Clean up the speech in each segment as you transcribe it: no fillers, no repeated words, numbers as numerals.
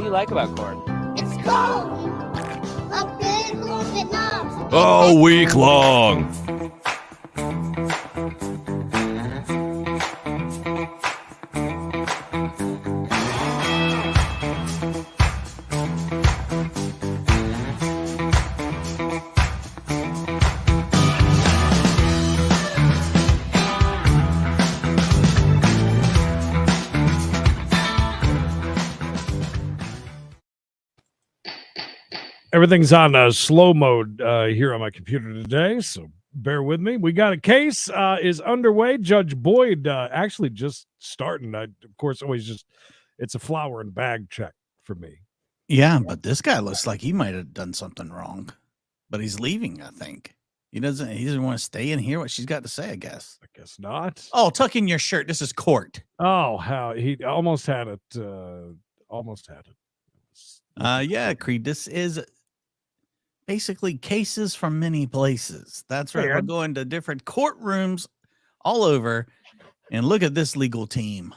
do you like about court? It's cold. A big little bit numb. All week long. Everything's on slow mode here on my computer today, so bear with me. We got a case is underway. Judge Boyd actually just starting. Of course, it's a flower and bag check for me. Yeah, but this guy looks like he might have done something wrong, but he's leaving. I think he doesn't want to stay and hear what she's got to say. I guess not. Oh, tuck in your shirt. This is court. Oh, how he almost had it. Yeah, Creed. This is basically cases from many places. That's right. We're going to different courtrooms all over, and look at this legal team.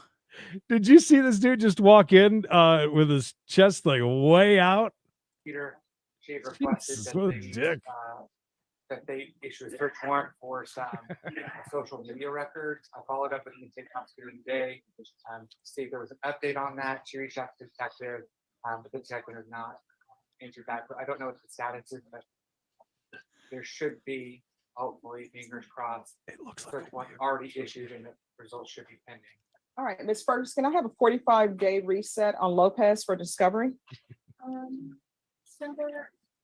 Did you see this dude just walk in with his chest like way out? Peter, she requested that they issue a search warrant for some social media records. I followed up with the state prosecutor today to see if there was an update on that. She reached out to the detective, but the detective has not answered back. I don't know what the status is, but there should be, hopefully, fingers crossed, it looks like one already issued and the results should be pending. All right, Ms. Ferguson, can I have a 45-day reset on Lopez for discovery?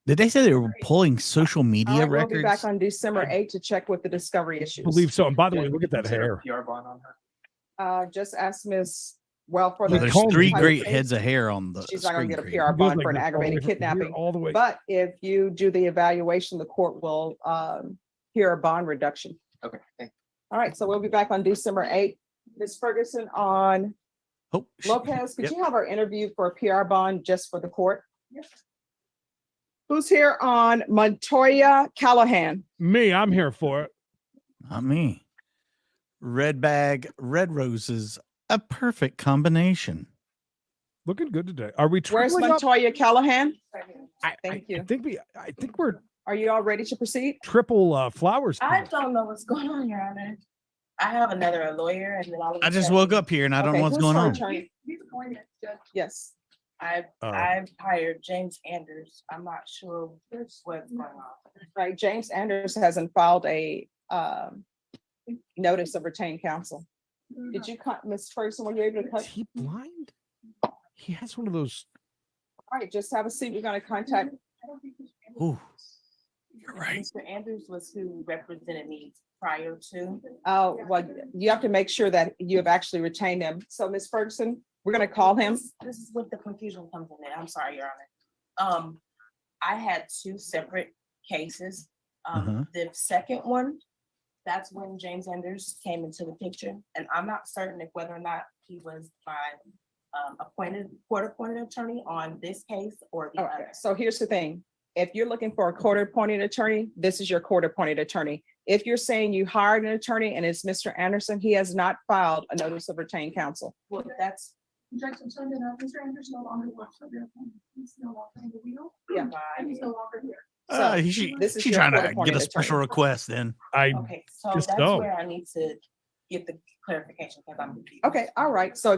Did they say they were pulling social media records? We'll be back on December 8th to check with the discovery issues. I believe so. And by the way, look at that hair. PR bond on her. Just ask Ms. Well, for There's three great heads of hair on the she's not going to get a screen. PR bond for an aggravated kidnapping. All the way. But if you do the evaluation, the court will hear a bond reduction. Okay, thanks. All right, so we'll be back on December 8th. Ms. Ferguson, on Lopez, could you have our interview for a PR bond just for the court? Yes. Who's here on Montoya Callahan? Me, I'm here for it. Not me. Red bag, red roses, a perfect combination. Looking good today. Are we? Where's Montoya Callahan? Thank you. I think we're. Are you all ready to proceed? Triple flowers. I don't know what's going on, Your Honor. I have another lawyer, and then I just woke up here and I don't know what's going on. Yes. I've hired James Anders. I'm not sure what's going on. Right, James Anders hasn't filed a notice of retained counsel. Did you cut, Ms. Ferguson? Were you able to cut? Is he blind? He has one of those. All right, just have a seat. We're going to contact. Ooh, you're right. Mr. Anders was who represented me prior to. Oh, well, you have to make sure that you have actually retained him. So, Ms. Ferguson, we're going to call him. This is what the confusion comes in. I'm sorry, Your Honor. I had two separate cases. The second one, that's when James Anders came into the picture, and I'm not certain if whether or not he was my court-appointed attorney on this case or the other. So here's the thing. If you're looking for a court-appointed attorney, this is your court-appointed attorney. If you're saying you hired an attorney and it's Mr. Anderson, he has not filed a notice of retained counsel. Well, that's Mr. Anderson no longer works for the appointment. He's no longer in the wheel. Yeah. And he's no longer here. She's trying to get a special request then. Okay, so that's where I need to get the clarification because I'm confused. Okay, all right. So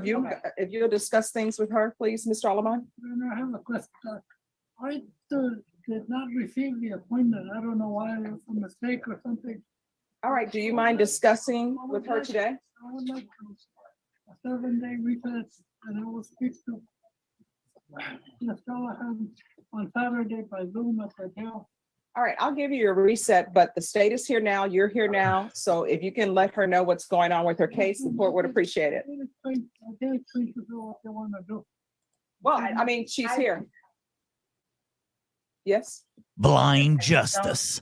if you'll discuss things with her, please, Mr. Alaman. I have a question. I did not receive the appointment. I don't know why, it was a mistake or something. All right, do you mind discussing with her today? I would like a 7-day recess, and I will speak to Ms. Callahan on Saturday by Zoom at the jail. All right, I'll give you a reset, but the state is here now, you're here now. So if you can let her know what's going on with her case, the court would appreciate it. I can't explain to do what they want to do. Well, I mean, she's here. Yes? Blind Justice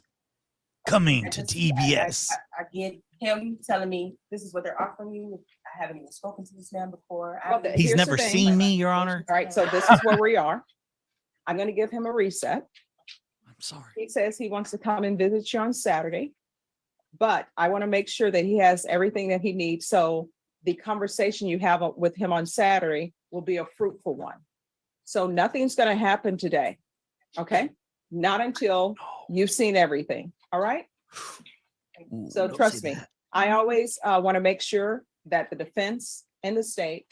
coming to TBS. I get him telling me this is what they're offering you. I haven't even spoken to this man before. He's never seen me, Your Honor. All right, so this is where we are. I'm going to give him a reset. I'm sorry. He says he wants to come and visit you on Saturday, but I want to make sure that he has everything that he needs. So the conversation you have with him on Saturday will be a fruitful one. So nothing's going to happen today. Okay? Not until you've seen everything. All right? Ooh, So don't trust say me, that. I always want to make sure that the defense and the state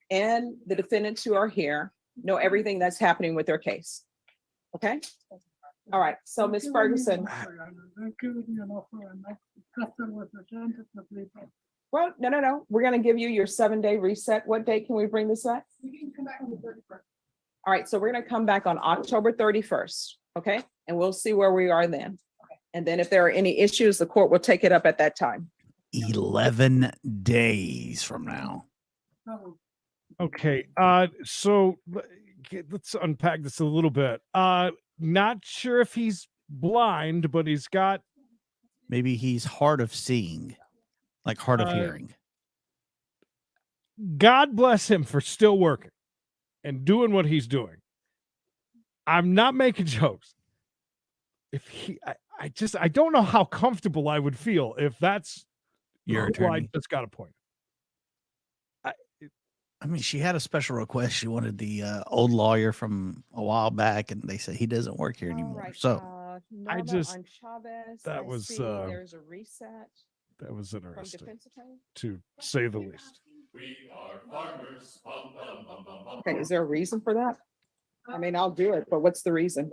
and the defendants who are here know everything that's happening with their case. Okay? All right. So Ms. Ferguson, They're giving me an offer and my customer was presented to people. well, no. We're going to give you your 7-day reset. What date can we bring this up? We can come back on the 31st. All right. So we're going to come back on October 31st. Okay? And we'll see where we are then. And then if there are any issues, the court will take it up at that time. 11 days from now. So Okay. So let's unpack this a little bit. Not sure if he's blind, but he's got Maybe he's hard of seeing, like hard of hearing. God bless him for still working and doing what he's doing. I'm not making jokes. If he, I don't know how comfortable I would feel if that's Your who attorney. I just got appointed. I mean, she had a special request. She wanted the old lawyer from a while back, and they said he doesn't work here All anymore. right, So Norma just- on Chavez, that I was, see there's a reset That was from interesting, defense attorney. to say the least. Okay, is there a reason for that? I mean, I'll do it, but what's the reason?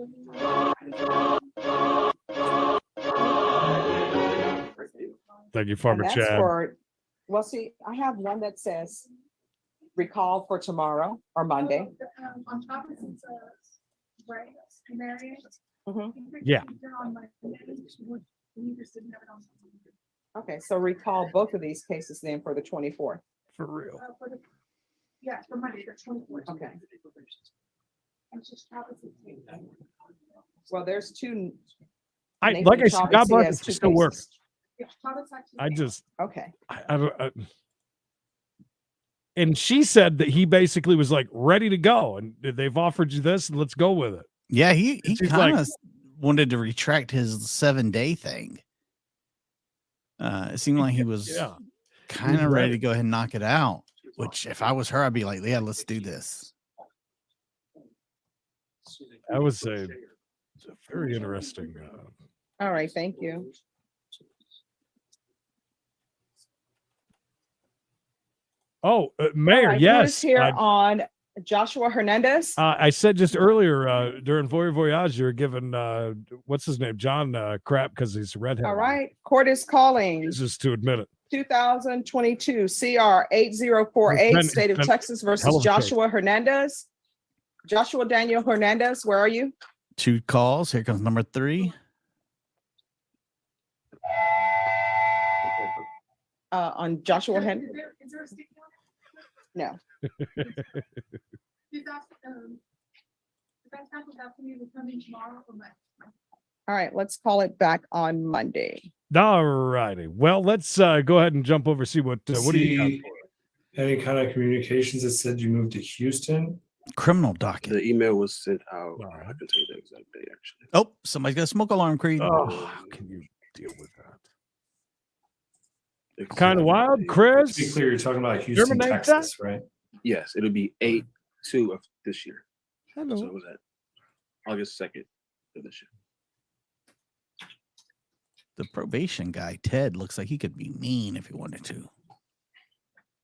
Thank you, And Farmer that's Chad. for, well, see, I have one that says recall for tomorrow or Monday. On top of it, right, Mary. Mhm. Yeah. Okay, So recall both of these cases then for the 24th. For real. Yeah, for Monday, the 24th. Okay. It's just how is it? Well, there's two. Like Nathan I said, Chavez, God he bless has him for two still working. cases. Yeah, how it's actually. I just, Okay, and she said that he basically was like ready to go, and they've offered you this, and let's go with it. yeah, he And she's kind like- of wanted to retract his 7-day thing. It seemed like he was Yeah. kind of ready ready. to go ahead and knock it out. Which, if I was her, I'd be like, yeah, let's do this. That was a very interesting. all right, thank you. Mayor, All right, who yes. is here on Joshua Hernandez? I said just earlier during Voyage, you're giving what's his name, John, crap because he's redhead. All right, court is calling He's just to admit it. 2022 CR 8048, It's State of been Texas hell versus of a case. Joshua Hernandez. Joshua Daniel Hernandez, where are you? 2 calls. Here comes number 3. On Joshua Hen. Is there a stick on No. it? Is that, that's not without me to come in tomorrow or Monday? All right, let's call it back on Monday. All righty. Well, let's go ahead and jump over, see what do you got See any kind of communications that said you moved to Houston? Criminal docket. The email was sent out. All I right. can tell you the exact date, actually. Oh, somebody's got a smoke alarm, Creed. Oh, how can you deal with that? Exact Kind of wild, date. To be Chris. clear, you're talking about Houston, Terminate Texas, right? Yes, it'll be 8/2 of this year. So Hello. it was at August 2nd of this year. The probation guy, Ted, looks like he could be mean if he wanted to.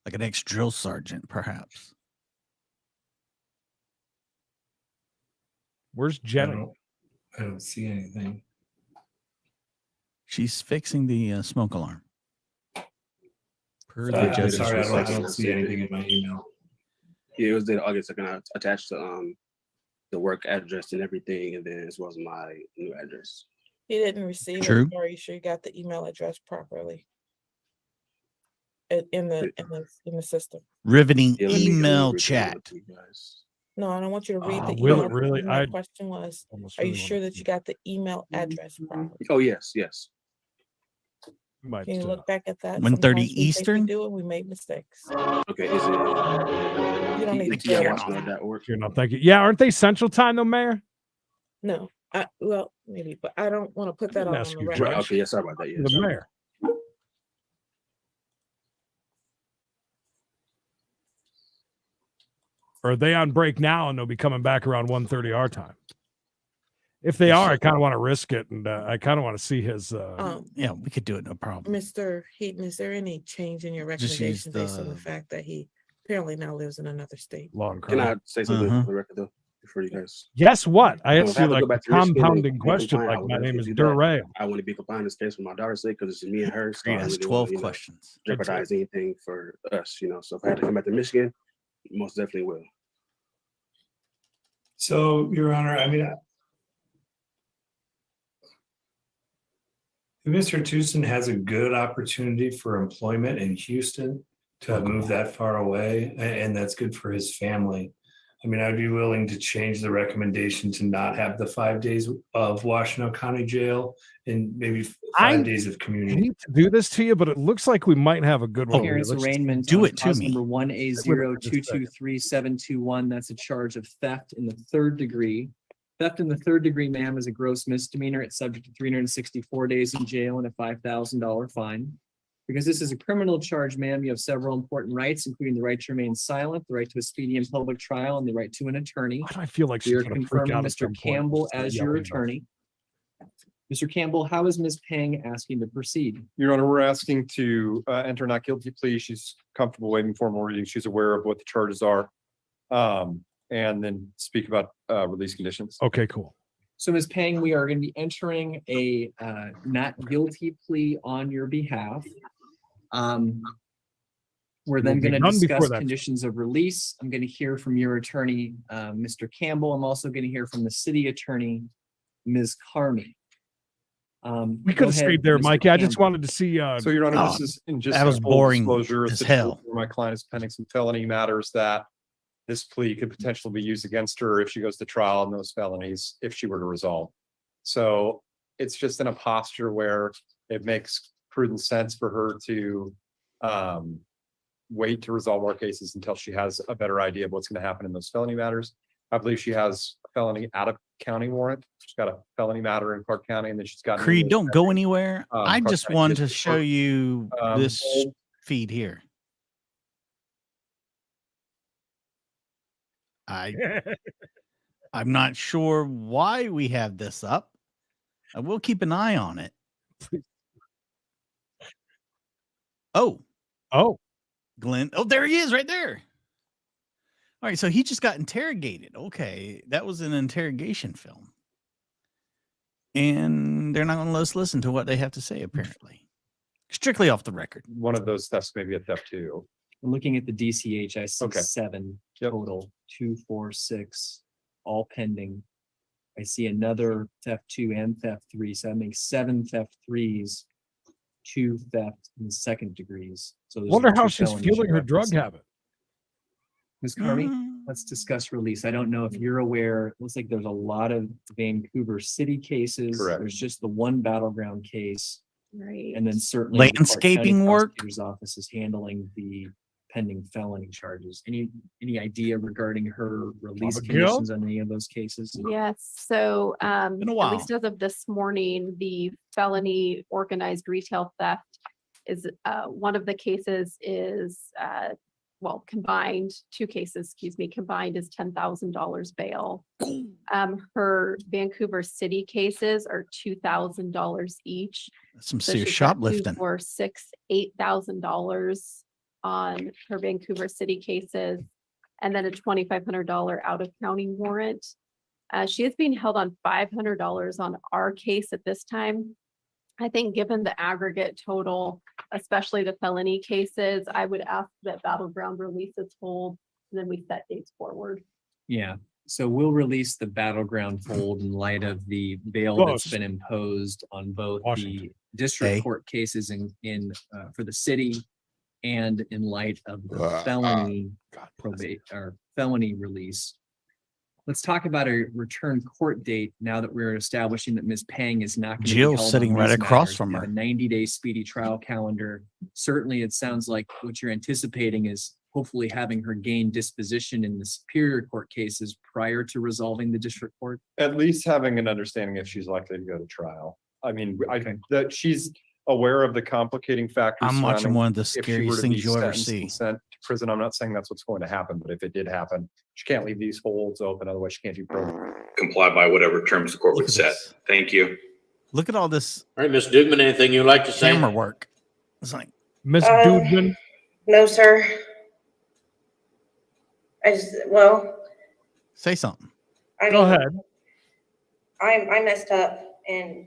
Like an ex-drill sergeant, perhaps. Where's I Jenny? don't see anything. She's fixing the smoke alarm. Per the I'm judge's sorry, I request. don't see anything in my email. Yeah, it was dated August 2nd. I attached the work address and everything, and then as well as my new address. He didn't receive True. it. Are you sure you got the email address properly? In the system. Riveting Yeah, let me email read chat. it to you guys. No, I don't want you to read the will email. it really? My question was, Almost are you really sure wanna- that you got the email address properly? Oh yes, yes. might, Can you look back at that? 1:30 Sometimes we think we Eastern? do it, we make mistakes. Okay, is it? You don't need to Yeah, care. TIWatchNode.org? you're not thinking. Yeah, aren't they Central Time though, Mayor? No, well, maybe, but I don't want to put that didn't out ask on the you, record. Right, okay, yeah, sorry about that. Yeah, The sorry. mayor. Or are they on break now and they'll be coming back around 1:30 our time? If they are, I kind of want to risk it, and I kind of want to see his. Yeah, we could do it, no problem. Mr. Heaton, is there any change in your Just use recommendation based on the fact that he apparently now lives in another state? Long Can I say something Uh-huh. for the record though, before you guys? Yes, what? I Well, asked if I you have to like go a back to Michigan and compounding be question, compliant, I like would my name is definitely do that. Duray. I want to be compliant in this case for my daughter's sake because it's me and her. So Creed I has really 12 want to, questions. jeopardize anything for us, So if I had to come back to Michigan, most definitely will. So, Your Honor, I mean, Mr. Tucson has a good opportunity for employment in Houston to have moved that far away, and that's good for his family. I mean, I'd be willing to change the recommendation to not have the 5 days of Washtenaw County Jail and maybe 5 days of I community. hate to do this to you, but it looks like we might have a good one. here. Parents Let's just arraignment. do on it to cause me. Number 1A02233721. That's a charge of theft in the third degree. Theft in the third degree, ma'am, is a gross misdemeanor. It's subject to 364 days in jail and a $5,000 fine. Because this is a criminal charge, ma'am, you have several important rights, including the right to remain silent, the right to a speedy and public trial, and the right to an attorney. Why do I feel like We are she's going to freak confirming out at some Mr. point? Campbell Start as your yelling at us. attorney. Mr. Campbell, how is Ms. Pang asking to proceed? Your Honor, we're asking to enter not guilty plea. She's comfortable waiving formal reading. She's aware of what the charges are. And then speak about release conditions. Okay, cool. So Ms. Pang, we are going to be entering a not guilty plea on your behalf. We're then We'll be going to done before discuss that. conditions of release. I'm going to hear from your attorney, Mr. Campbell. I'm also going to hear from the city attorney, Ms. Carney. We could have stayed there, Mikey. I just wanted to see. So Your Honor, Oh, this is in just that was full boring disclosure. as It's a hell. where my client is pending some felony matters that this plea could potentially be used against her if she goes to trial on those felonies, if she were to resolve. So it's just in a posture where it makes prudent sense for her to wait to resolve our cases until she has a better idea of what's going to happen in those felony matters. I believe she has a felony out of county warrant. She's got a felony matter in Clark County, and then she's got. Creed, don't go anywhere. I Clark just County wanted to District show Court. you this Hold. feed here. I'm not sure why we have this up. I will keep an eye on it. Oh, Glenn. Oh, there he is right there. All right. So he just got interrogated. Okay. That was an interrogation film. And they're not going to let us listen to what they have to say, apparently. Strictly off the record. One of those thefts may be a theft too. I'm looking at the DCH. I see Okay. 7 Yep. total, 2, 4, 6, all pending. I see another theft 2 and theft 3. So that makes 7 theft 3s, 2 theft in the second degrees. So those are Wonder the how 2 she's felonies feeling you're her drug referencing. habit. Ms. Carney, let's discuss release. I don't know if you're aware, it looks like there's a lot of Vancouver City cases. Correct. There's just the one battleground case. Right. And then certainly the Clark County Landscaping work? Prosecutor's Office is handling the pending felony charges. Any idea regarding her release Abigail? conditions on any of those cases? Yes, so Been a at while. least as of this morning, the felony organized retail theft is one of the cases is combined, 2 cases, combined is $10,000 bail. Her Vancouver City cases are $2,000 each. That's some So serious she's got 2 shoplifting. for $8,000 on her Vancouver City cases, and then a $2,500 out of county warrant. She is being held on $500 on our case at this time. I think given the aggregate total, especially the felony cases, I would ask that Battleground release its hold, and then we set dates forward. Yeah, so we'll release the battleground hold in light of the bail that's Close. been imposed on both the Washington. district Okay. court cases in for the city and in light of the felony probate or felony release. Let's talk about a return court date now that we're establishing that Ms. Pang is not. Gonna be Jill's held on sitting right these across matters. from We have her. A 90-day speedy trial calendar. Certainly, it sounds like what you're anticipating is hopefully having her gain disposition in the superior court cases prior to resolving the district court. At least having an understanding if she's likely to go to trial. I mean, I think that she's aware of the complicating factors. I'm watching surrounding one of the if she were scariest to things be you'll ever sentenced see. and sent to prison. I'm not saying that's what's going to happen, but if it did happen, she can't leave these holds open. Otherwise she can't do program. Comply by whatever terms the court Look would at set. this. Thank you. Look at all this All right, Ms. Dugman, anything you'd like to say? camera work. It's like, Miss Dudman, No, sir. Well, say something. I go mean, ahead. I messed up and,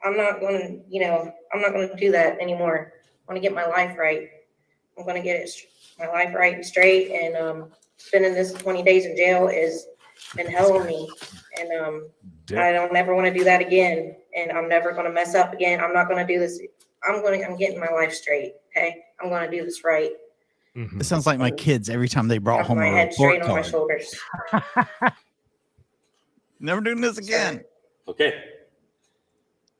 I'm not gonna do that anymore. I want to get my life right. I'm gonna get my life right and straight, and, spending this 20 days in jail has been hell on me. And, I don't ever want to do that again, and I'm never going to mess up again. I'm not going to do this. I'm getting my life straight. Okay. I'm going to do this right. It sounds like my kids every time they brought Have home my a head straight report on my card. shoulders. Never doing this again. Okay.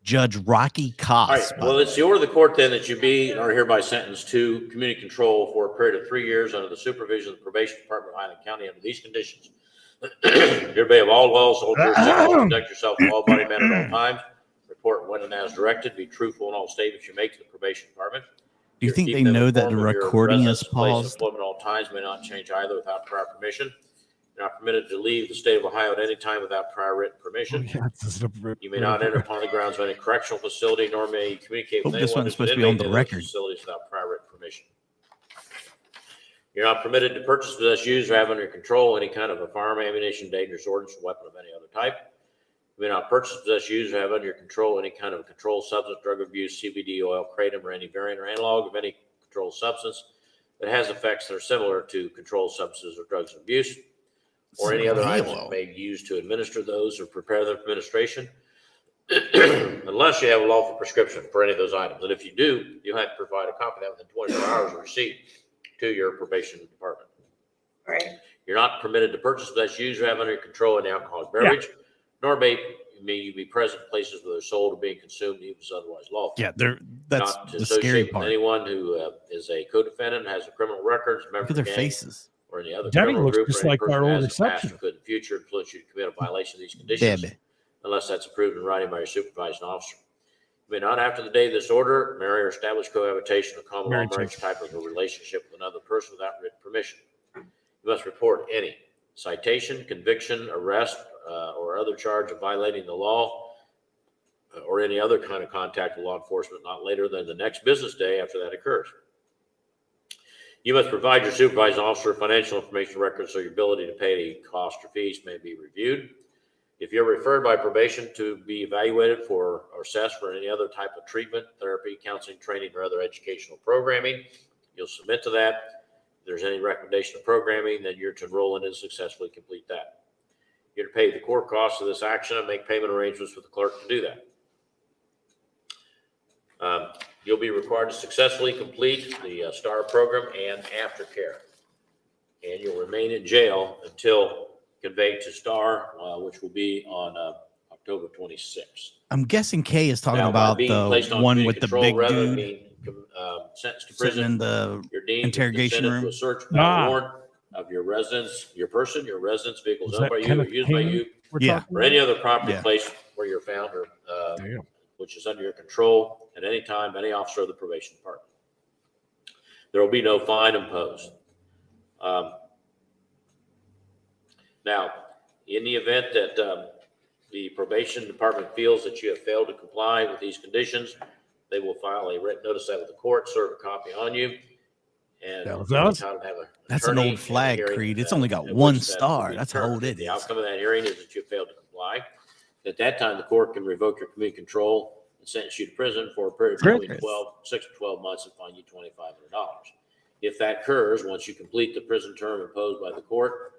Judge Rocky Koss. All right. Well, it's the order of the court then that you be and are hereby sentenced to community control for a period of 3 years under the supervision of the probation department of Highland County under these conditions. You obey of all laws, all jurisdictions, conduct yourself in all body manner at all times. Report when and as directed. Be truthful in all statements you make to the probation department. Do you think they know that the recording is paused? Employment at all times may not change either without prior permission. You're not permitted to leave the state of Ohio at any time without prior written permission. You may not enter upon the grounds of any correctional facility, nor may you communicate with Hope this anyone one's who's supposed an to be on inmate the in those record. facilities without prior written permission. You're not permitted to purchase, possess, use, or have under your control any kind of a firearm, ammunition, dangerous ordnance, or weapon of any other type. You may not purchase, possess, use, or have under your control any kind of a controlled substance, drug abuse, CBD, oil, kratom, or any variant or analog of any controlled substance that has effects that are similar to controlled substances or drugs of abuse, or any other items that may be used to administer those or prepare their administration, unless you have a lawful prescription for any of those items. And if you do, you have to provide a copy of that within 24 hours of receipt to your probation department. Right. You're not permitted to purchase, possess, use, or have under your control any alcoholic beverage, nor may you be present in places where they're sold or being consumed, even if it's otherwise lawful. Yeah, that's not to the scary associate with part. anyone who is a co-defendant, has a criminal record, Look at their faces. or any other Debbie criminal looks group, just or any like person our who old has in the past receptionist. or could in the future influence you to commit a violation of these conditions, Debbie. unless that's approved in writing by your supervising officer. You may not, after the date of this order, marry or establish cohabitation or common law marriage type of a relationship with another person without written permission. You must report any citation, conviction, arrest, or other charge of violating the law, or any other kind of contact with law enforcement not later than the next business day after that occurs. You must provide your supervising officer financial information records so your ability to pay any costs or fees may be reviewed. If you're referred by probation to be evaluated for or assessed for any other type of treatment, therapy, counseling, training, or other educational programming, you'll submit to that. If there's any recommendation of programming, then you're to enroll in and successfully complete that. You're to pay the court costs of this action and make payment arrangements with the clerk to do that. You'll be required to successfully complete the STAR program and aftercare. And you'll remain in jail until conveyed to STAR, which will be on October 26th. I'm guessing Kay is talking Now, by about being the placed on one community with the control big rather than dude being sentenced to sitting prison, in the you're deemed interrogation consented to room. a search without Ah. a warrant of your residence, your person, your residence, vehicles Was owned that by you or Kenneth used by King you, we're Yeah. talking or any about? other property Yeah. place where you're found or Damn. which is under your control at any time, any officer of the probation department. There will be no fine imposed. Now, in the event that the probation department feels that you have failed to comply with these conditions, they will file a written notice that with the court, serve a copy on you. And That was you'll be us? entitled to have an That's an attorney old in the flag, hearing, Creed. It's only got at one which that will star. be That's how determined. old it The is. outcome of that hearing is that you have failed to comply. At that time, the court can revoke your community control and sentence you to prison for a period of between Chris. 6 to 12 months and fine you $2,500. If that occurs, once you complete the prison term imposed by the court,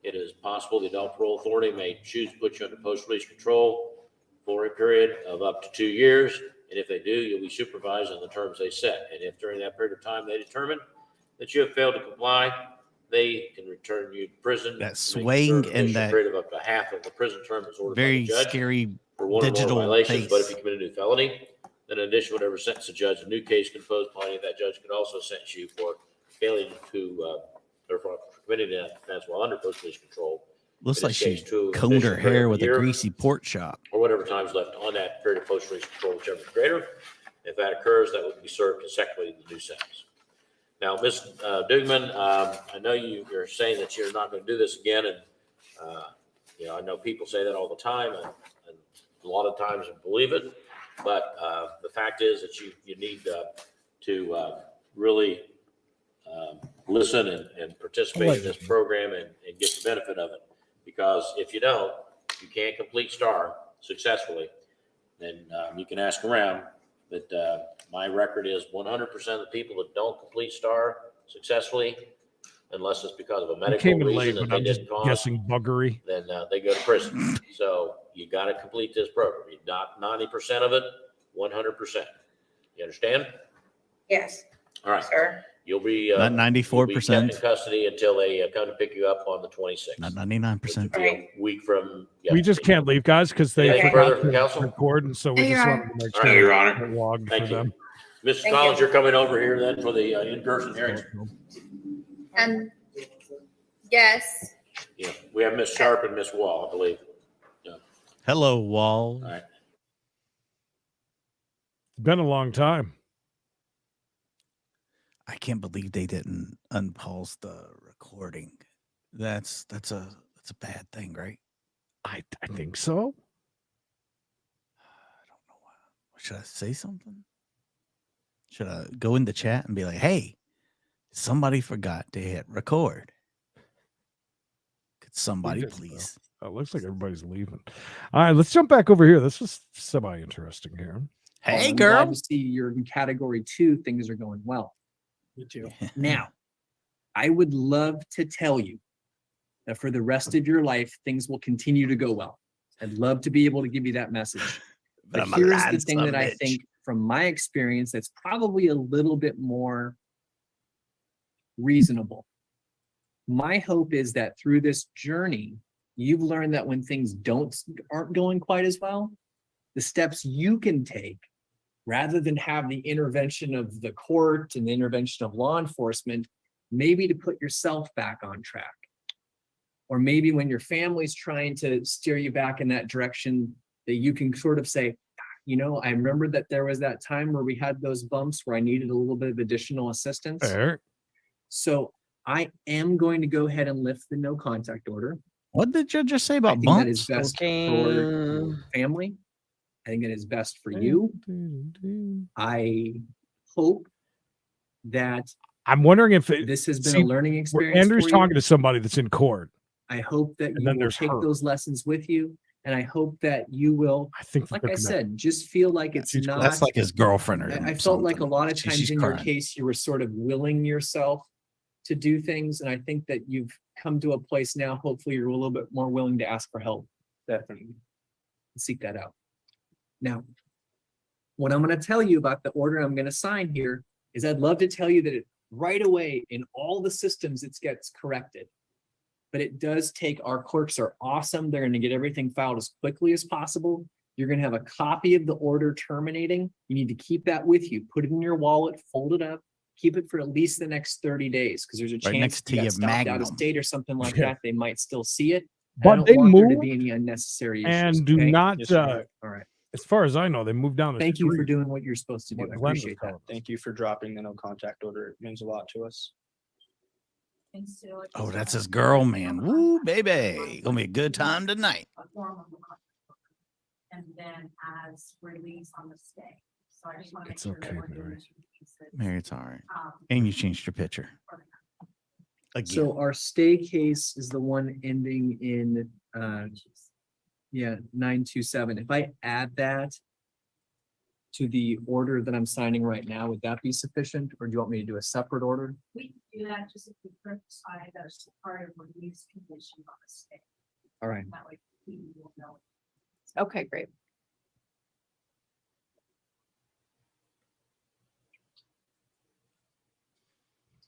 it is possible the adult parole authority may choose to put you under post-release control for a period of up to 2 years. And if they do, you'll be supervised on the terms they set. And if during that period of time they determine that you have failed to comply, they can return you to prison. That to make swaying certain and additional that period of up to half of the prison term is ordered by the very judge scary for one or more digital violations. But if face. you commit a new felony, then in addition to whatever sentence the judge, a new case can impose upon you, that judge could also sentence you for failing to, or for committing an offense while under post-release control. Looks In like this she case, to combed her additional period hair of with a year, greasy pork chop. or whatever time is left on that period of post-release control, whichever is greater. If that occurs, that will be served consecutively to the new sentence. Now, Ms. Dugman, I know you're saying that you're not going to do this again, and I know people say that all the time, and a lot of times I believe it. But the fact is that you need to really listen and participate in this program and get the benefit of it. Because if you don't, you can't complete STAR successfully. Then you can ask around. But my record is 100% of the people that don't complete STAR successfully, unless it's because of a medical came in reason late, that but they I'm just didn't cause, guessing buggery. then they go to prison. So you got to complete this program. You not 90% of it, 100%. You understand? Yes, All right. sir. You'll be Not you'll be 94%. kept in custody until they come to pick you up on the 26th. Not 99%. Which would be a week from We just yesterday. can't leave, guys, because they Anything forgot further from to council? record, and so we No, just Your wanted to make All sure right, Your Honor. it logged Thank for you. them. Mrs. Thank Collins, you. you're coming over here then for the in-person hearing? Yes. Yeah, we have Miss Sharp and Miss Wall, I believe. Hello, Wall. All right. It's been a long time. I can't believe they didn't unpause the recording. That's a bad thing, right? I think so. I don't know why. Should I say something? Should I go in the chat and be like, hey, somebody forgot to hit record? Could somebody please? It looks like everybody's leaving. All right, let's jump back over here. This is semi-interesting here. Hey, I'm girl. glad to see you're in category 2. Things are going well. Me too. Now, I would love to tell you that for the rest of your life, things will continue to go well. I'd love to be able to give you that message. But I'm a here's the lying thing son that of a I bitch. think from my experience that's probably a little bit more reasonable. My hope is that through this journey, you've learned that when things aren't going quite as well, the steps you can take rather than have the intervention of the court and the intervention of law enforcement, maybe to put yourself back on track. Or maybe when your family's trying to steer you back in that direction, that you can sort of say, I remember that there was that time where we had those bumps where I needed a little bit of additional assistance. Fair. So I am going to go ahead and lift the no contact order. What did you just say I about think that is bumps? best for your family. I think it is best for you. I hope that I'm wondering if this has been a learning experience. Andrew's for talking you. to somebody that's in court. I hope that And you then will there's take her. those lessons with you. And I hope that you will, I think like I said, just feel like it's not. That's like his girlfriend or I felt like a something. lot of times She's in your crying. case, you were sort of willing yourself to do things. And I think that you've come to a place now, hopefully you're a little bit more willing to ask for help. Definitely. Seek that out. Now, what I'm going to tell you about the order I'm going to sign here is I'd love to tell you that right away in all the systems it gets corrected. But it does take, our clerks are awesome. They're going to get everything filed as quickly as possible. You're going to have a copy of the order terminating. You need to keep that with you. Put it in your wallet, fold it up, keep it for at least the next 30 days because there's a chance next to you got your stopped out Magnum. of state or something like Yeah. that. They might still see it. I But don't they want there to move be any unnecessary and issues. do okay? not. Yes, sir. All right. As far as I know, they moved down the Thank you for street. doing what you're supposed to do. What I Glenn was appreciate that. telling us. Thank you for dropping the no contact order. It means a lot to us. Oh, that's his girl, man. Woo, baby. Gonna be a good time tonight. And then as release on the stay. So I just want to make It's sure that okay, we're doing Mary. the two pieces. Mary, it's all right. Um, And you changed your picture. Again. So our stay case is the one ending in 927. If I add that to the order that I'm signing right now, would that be sufficient? Or do you want me to do a separate order? We can do that just if we provide as part of release condition on the stay. All right. That way we will know. Okay, great.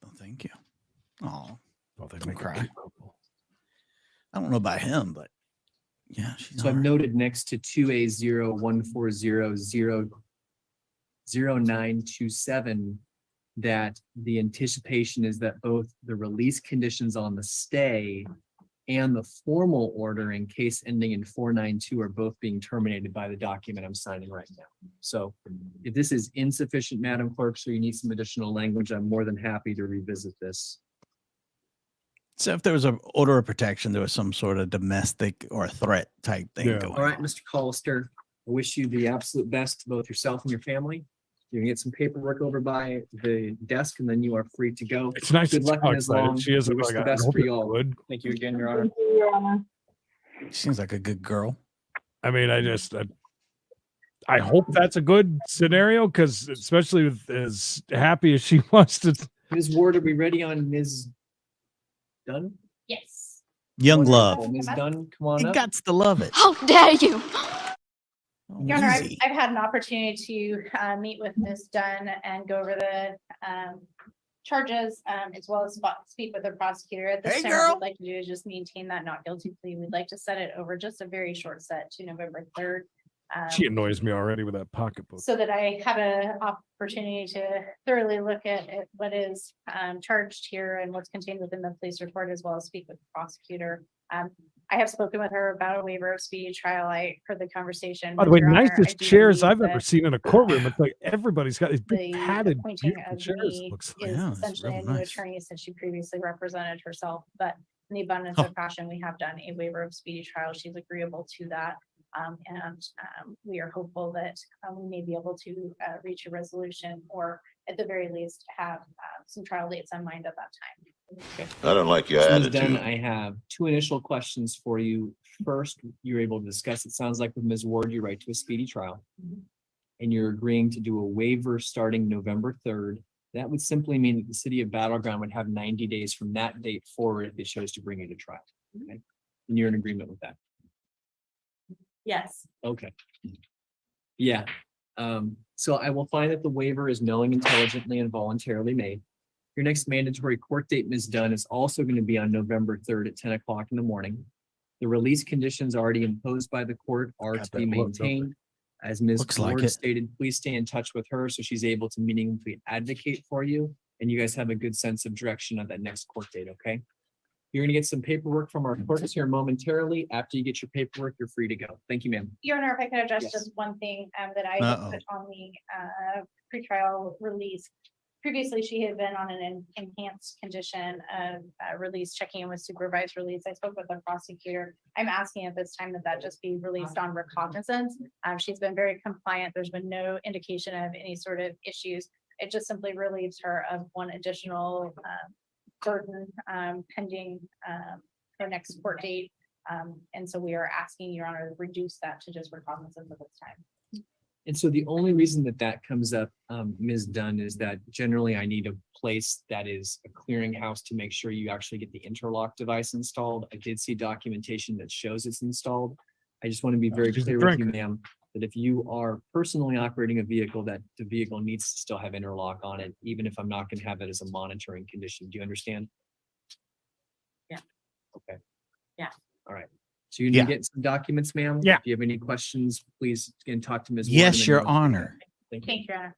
Oh, thank you. Oh, They don't make it cry. capable. I don't know about him, but yeah, she's So I've noted next to 2A01400927 that the anticipation is that both the release conditions on the stay and the formal order in case ending in 492 are both being terminated by the document I'm signing right now. So if this is insufficient, Madam Clerk, so you need some additional language, I'm more than happy to revisit this. So if there was an order of protection, there was some sort of domestic or threat type thing going All right, on. Mr. Collister, I wish you the absolute best to both yourself and your family. You can get some paperwork over by the desk and then you are free to go. It's nice Good to luck, how Ms. excited Long. she is. We I'm wish like, the I best hope for it's you all. good. Thank you again, Your Honor. Seems like a good girl. I mean, I hope that's a good scenario because especially with as happy as she wants to. Ms. Ward, are we ready on Ms. Dunn? Yes. Young Wonderful. love. Ms. Dunn, come on You up. got to love it. How dare you? Your Honor, Easy. I've had an opportunity to meet with Ms. Dunn and go over the charges as well as speak with the prosecutor. At this Hey, time, what girl. we'd like to do is just maintain that not guilty plea. We'd like to set it over just a very short set to November 3rd. She annoys me already with that pocketbook. So that I have an opportunity to thoroughly look at what is charged here and what's contained within the police report, as well as speak with the prosecutor. I have spoken with her about a waiver of speedy trial. I heard the conversation. By the way, Your Honor, I nicest do chairs believe I've ever that seen in a courtroom. It's like everybody's got these big the padded, appointing beautiful of chairs. me Looks like. is Yeah, that's essentially a real new nice. attorney since she previously represented herself, but in the abundance Huh. of caution, we have done a waiver of speedy trial. She's agreeable to that. And we are hopeful that we may be able to reach a resolution or at the very least have some trial dates in mind at that time. I don't like your So, Ms. Dunn, attitude. I have two initial questions for you. First, you're able to discuss, it sounds like with Ms. Ward, you're right to a speedy trial. Mhm. And you're agreeing to do a waiver starting November 3rd. That would simply mean that the city of Battleground would have 90 days from that date forward if it chose to bring you to trial. Okay, and you're in agreement with that? Yes. Okay. Yeah, so I will find that the waiver is knowing, intelligently, and voluntarily made. Your next mandatory court date, Ms. Dunn, is also going to be on November 3rd at 10 o'clock in the morning. The release conditions already imposed by the court are Got to be that look, don't they? maintained. As Ms. Looks like Ward it. stated, please stay in touch with her so she's able to meaningfully advocate for you. And you guys have a good sense of direction on that next court date, okay? You're gonna get some paperwork from our clerks here momentarily. After you get your paperwork, you're free to go. Thank you, ma'am. Your Honor, if I could address Yes. just one thing that I had Uh-oh. put on the pretrial release. Previously, she had been on an enhanced condition of release, checking in with supervised release. I spoke with the prosecutor. I'm asking at this time that that just be released on recognizance. She's been very compliant. There's been no indication of any sort of issues. It just simply relieves her of one additional burden pending her next court date. And so we are asking Your Honor to reduce that to just recognizance at this time. And so the only reason that that comes up, Ms. Dunn, is that generally I need a place that is a clearinghouse to make sure you actually get the interlock device installed. I did see documentation that shows it's installed. I just want to be very she's a clear with you, drinker. ma'am, that if you are personally operating a vehicle, that the vehicle needs to still have interlock on it, even if I'm not going to have it as a monitoring condition. Do you understand? Yeah. Okay. Yeah. All right. So you need to get some documents, ma'am. Yeah. If you have any questions, please again talk to Ms. Ward, Yes, and then Your we'll- Honor. Thank you. Thank you, Your Honor.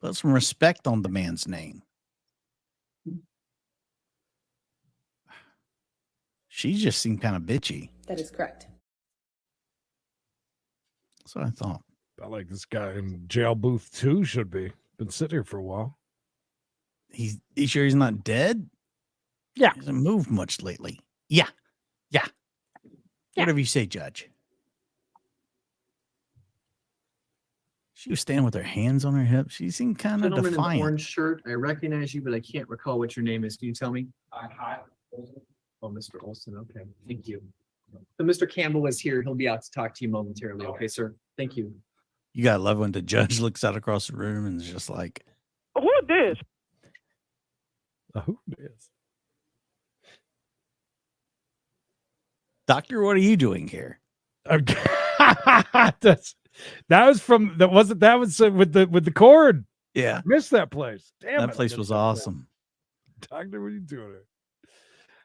Put some respect on the man's name. She just seemed kind of bitchy. That is correct. That's what I thought. I like this guy in jail booth too. Should be been sitting here for a while. He's sure he's not dead? Yeah. He hasn't moved much lately. Yeah. Yeah. Whatever you say, Judge. She was standing with her hands on her hips. She seemed kind of Gentleman in the defiant. orange shirt, I recognize you, but I can't recall what your name is. Can you tell me? Oh, Mr. Olson, okay, thank you. So Mr. Campbell is here. He'll be out to talk to you momentarily. Okay, sir? Thank you. You gotta love when the judge looks out across the room and is just like, Who this? Who is? Doctor, what are you doing here? That's, that was from that wasn't that was with the cord. Yeah. Missed that place. Damn, That it, I place missed was that place. awesome. Doctor, what are you doing here?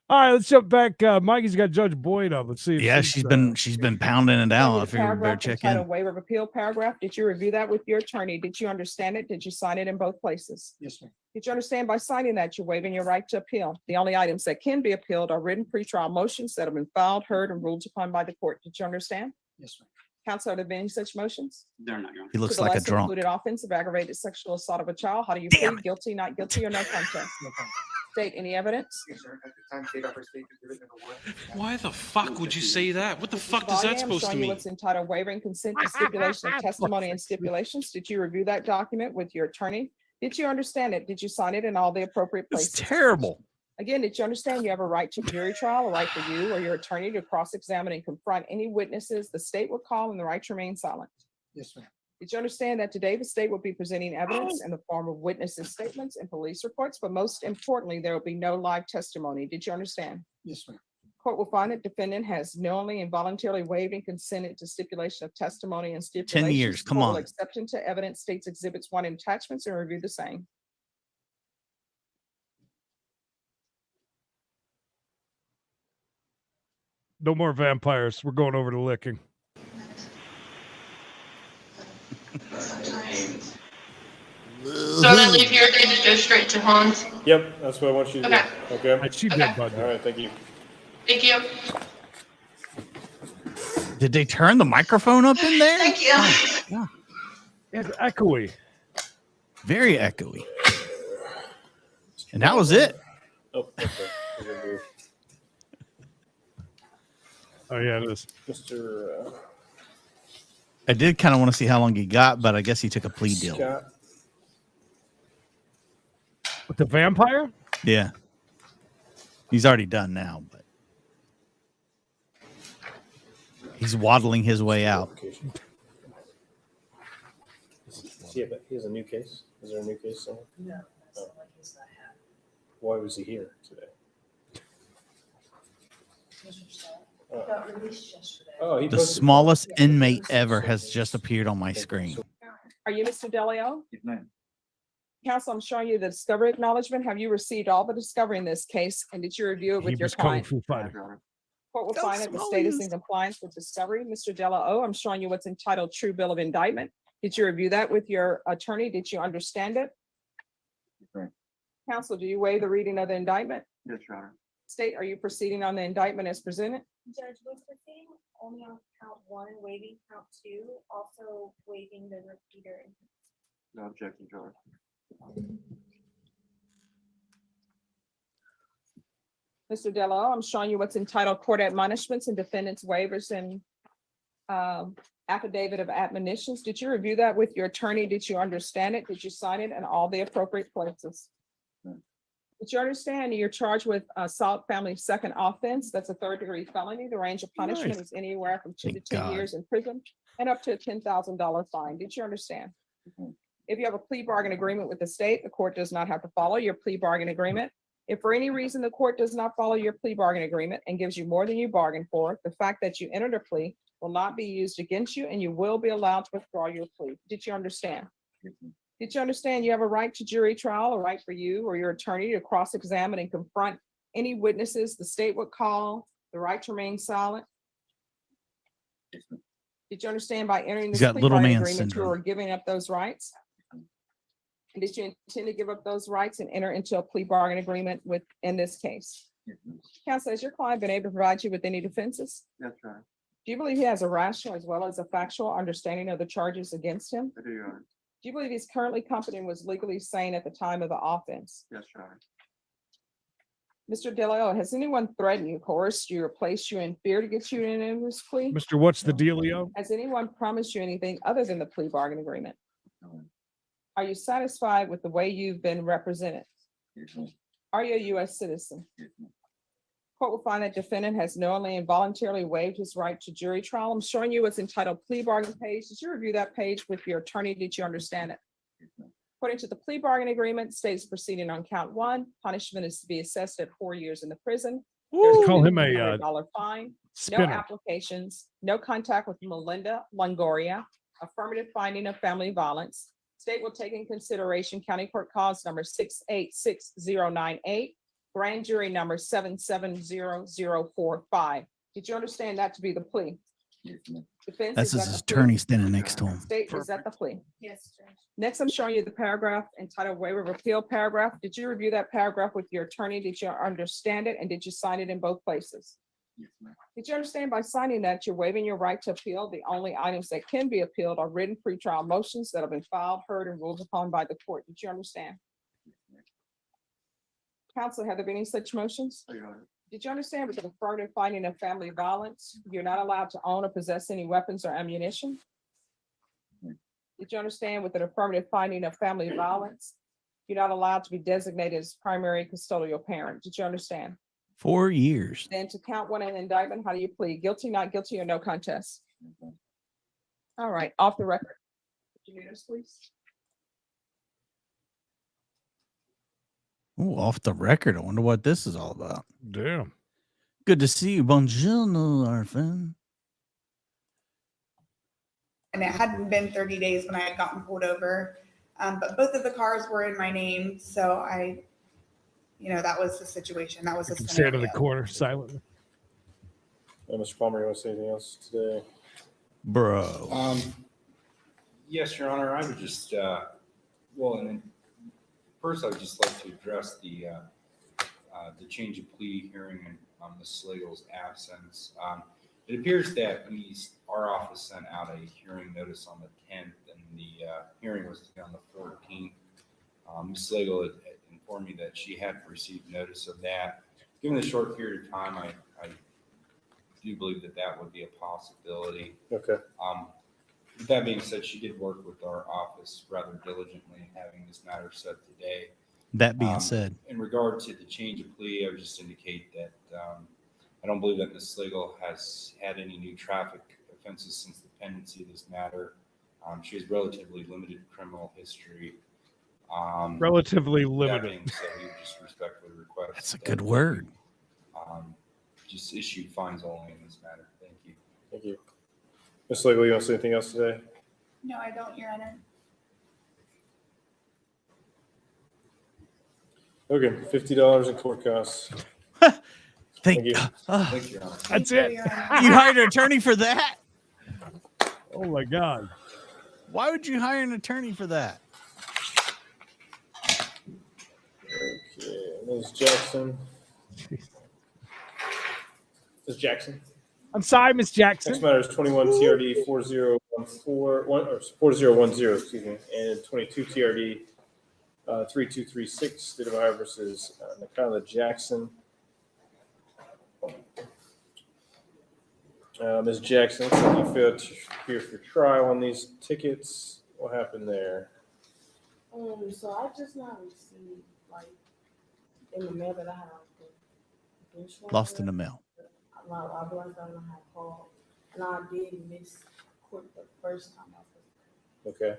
All right, let's jump back. Mikey's got Judge Boyd up. Let's see. If Yeah, she's been pounding it out. I The figured we better paragraph check entitled in. Waiver of appeal paragraph. Did you review that with your attorney? Did you understand it? Did you sign it in both places? Yes, ma'am. Did you understand by signing that you're waiving your right to appeal? The only items that can be appealed are written pretrial motions that have been filed, heard, and ruled upon by the court. Did you understand? Yes, ma'am. Counsel, are there any such motions? They're not, Your Honor. He looks To the like a lesser drunk. included offense of aggravated sexual assault of a child, how do you Damn plead? Guilty, not guilty, or no contest? State any evidence? Yes, sir. At the time, state offer state exhibit number 1. Why the fuck would you say that? What the fuck Mr. is that Valle, I'm supposed to showing you mean? what's entitled waiving consent to stipulation of testimony and stipulations. Did you review that document with your attorney? Did you understand it? Did you sign it in all the appropriate It's places? terrible. Again, did you understand you have a right to jury trial, a right for you or your attorney to cross-examine and confront any witnesses the state will call, and the right to remain silent? Yes, ma'am. Did you understand that today the state will be presenting evidence in the form of witnesses' statements and police reports, but most importantly, there will be no live testimony? Did you understand? Yes, ma'am. Court will find that defendant has knowingly and voluntarily waived and consented to stipulation of testimony and stipulations. years, come Court will on. accept into evidence states exhibits 1 and attachments and review the same. No more vampires. We're going over to licking. So I leave here and just go straight to Hans. Yep, that's what I want you to do. Okay. She did, bud. All right, thank you. Thank you. Did they turn the microphone up in there? Thank you. Yeah. It's echoey. Very echoey. And that was it. Oh, okay. We're gonna do Oh, yeah, it is. Mr. I did kind of want to see how long he got, but I guess he took a plea deal. Scott. With the vampire? Yeah. He's already done now, but he's waddling his way out. He has a new case? Is there a new case somewhere? No, that's Oh. the only case I have. Why was he here today? Mr. Scott Oh. got released yesterday. Oh, he The posted- smallest inmate ever has just appeared on my screen. Are you Mr. Delio? Yes, ma'am. Counsel, I'm showing you the discovery acknowledgement. Have you received all the discovery in this case, and did you review it He with your was kung client? fu fighter. Court will How find that the small state he is is. in compliance with discovery. Mr. Dello, I'm showing you what's entitled True Bill of Indictment. Did you review that with your attorney? Did you understand it? Right. Counsel, do you waive the reading of the indictment? Yes, Your Honor. State, are you proceeding on the indictment as presented? Judge, was proceeding only on count 1, waiving count 2, also waiving the repeater. No objection, Your Honor. Mr. Dello, I'm showing you what's entitled Court Admonishments and Defendants Waivers and Affidavit of Admonitions. Did you review that with your attorney? Did you understand it? Did you sign it in all the appropriate places? Did you understand you're charged with assault family second offense? That's a 3rd-degree felony. The range of punishment Nice. is anywhere from 2 to Thank 10 God. years in prison and up to a $10,000 fine. Did you understand? If you have a plea bargain agreement with the state, the court does not have to follow your plea bargain agreement. If for any reason the court does not follow your plea bargain agreement and gives you more than you bargained for, the fact that you entered a plea will not be used against you and you will be allowed to withdraw your plea. Did you understand? Did you understand you have a right to jury trial, a right for you or your attorney to cross-examine and confront any witnesses the state would call, the right to remain silent? Did you understand by entering He's this got plea little bargain man agreement, you syndrome. are giving up those rights? And did you intend to give up those rights and enter into a plea bargain agreement with, in this case? Counsel, has your client been able to provide you with any defenses? Yes, Your Honor. Do you believe he has a rational as well as a factual understanding of the charges against him? I do, Your Honor. Do you believe he's currently competent and was legally sane at the time of the offense? Yes, Your Honor. Mr. DeLeo, has anyone threatened you, coerced you, or placed you in fear to get you in this plea? Mr. What's the dealio? Has anyone promised you anything other than the plea bargain agreement? Are you satisfied with the way you've been represented? Are you a U.S. citizen? Court will find that defendant has knowingly and voluntarily waived his right to jury trial. I'm showing you what's entitled plea bargain page. Did you review that page with your attorney? Did you understand it? According to the plea bargain agreement, states proceeding on count 1, punishment is to be assessed at 4 years in the prison. There's Call him a $1,500 fine, no spinner. applications, no contact with Melinda Longoria, affirmative finding of family violence. State will take in consideration county court cause number 686098, grand jury number 770045. Did you understand that to be the plea? Defense, That's is his that the plea? attorney standing next to him. State, is that the plea? Yes, Judge. Next, I'm showing you the paragraph entitled waiver of appeal paragraph. Did you review that paragraph with your attorney? Did you understand it? And did you sign it in both places? Did you understand by signing that you're waiving your right to appeal? The only items that can be appealed are written pretrial motions that have been filed, heard, and ruled upon by the court. Did you understand? Counsel, have there been any such motions? Did you understand with the affirmative finding of family violence, you're not allowed to own or possess any weapons or ammunition? Did you understand with an affirmative finding of family violence, you're not allowed to be designated as primary custodial parent? Did you understand? 4 years. Then to count one in the indictment, how do you plead? Guilty, not guilty, or no contest? All right, off the record. Would you mute us, please? Ooh, off the record. I wonder what this is all about. Damn. Good to see you. Buongiorno, our friend. And it hadn't been 30 days when I had gotten pulled over. But both of the cars were in my name. So that was the situation. That was the Stand in the corner silently. Mr. Palmer, you want to say anything else today? Bro. Yes, Your Honor, I would just, and then first I would just like to address the change of plea hearing and Ms. Slagle's absence. It appears that our office sent out a hearing notice on the 10th and the hearing was on the 14th. Ms. Slagle had informed me that she had received notice of that. Given the short period of time, I do believe that would be a possibility. Okay. With that being said, she did work with our office rather diligently in having this matter set today. That being said, in regard to the change of plea, I would just indicate that I don't believe that Ms. Slagle has had any new traffic offenses since the pendency of this matter. She has relatively limited criminal history. Relatively that limited. being said, we would just respectfully request. That's a good word. Just issue fines only in this matter. Thank you. Thank you. Ms. Slagle, you want to say anything else today? No, I don't, Your Honor. Okay, $50 in court costs. Thank you. Thank you, Your Honor. That's it. You hired an attorney for that? Oh my God. Why would you hire an attorney for that? Okay, Ms. Jackson. Ms. Jackson. I'm sorry, Miss Jackson. Next matter is 21 TRD 4010, excuse me, and 22 TRD 3236, State of Ohio versus Nikala Jackson. Ms. Jackson, you failed to appear for trial on these tickets. What happened there? So I just not received in the mail that I have. Lost in the mail. I realized I had called, and I did miss court the first time I was. Okay.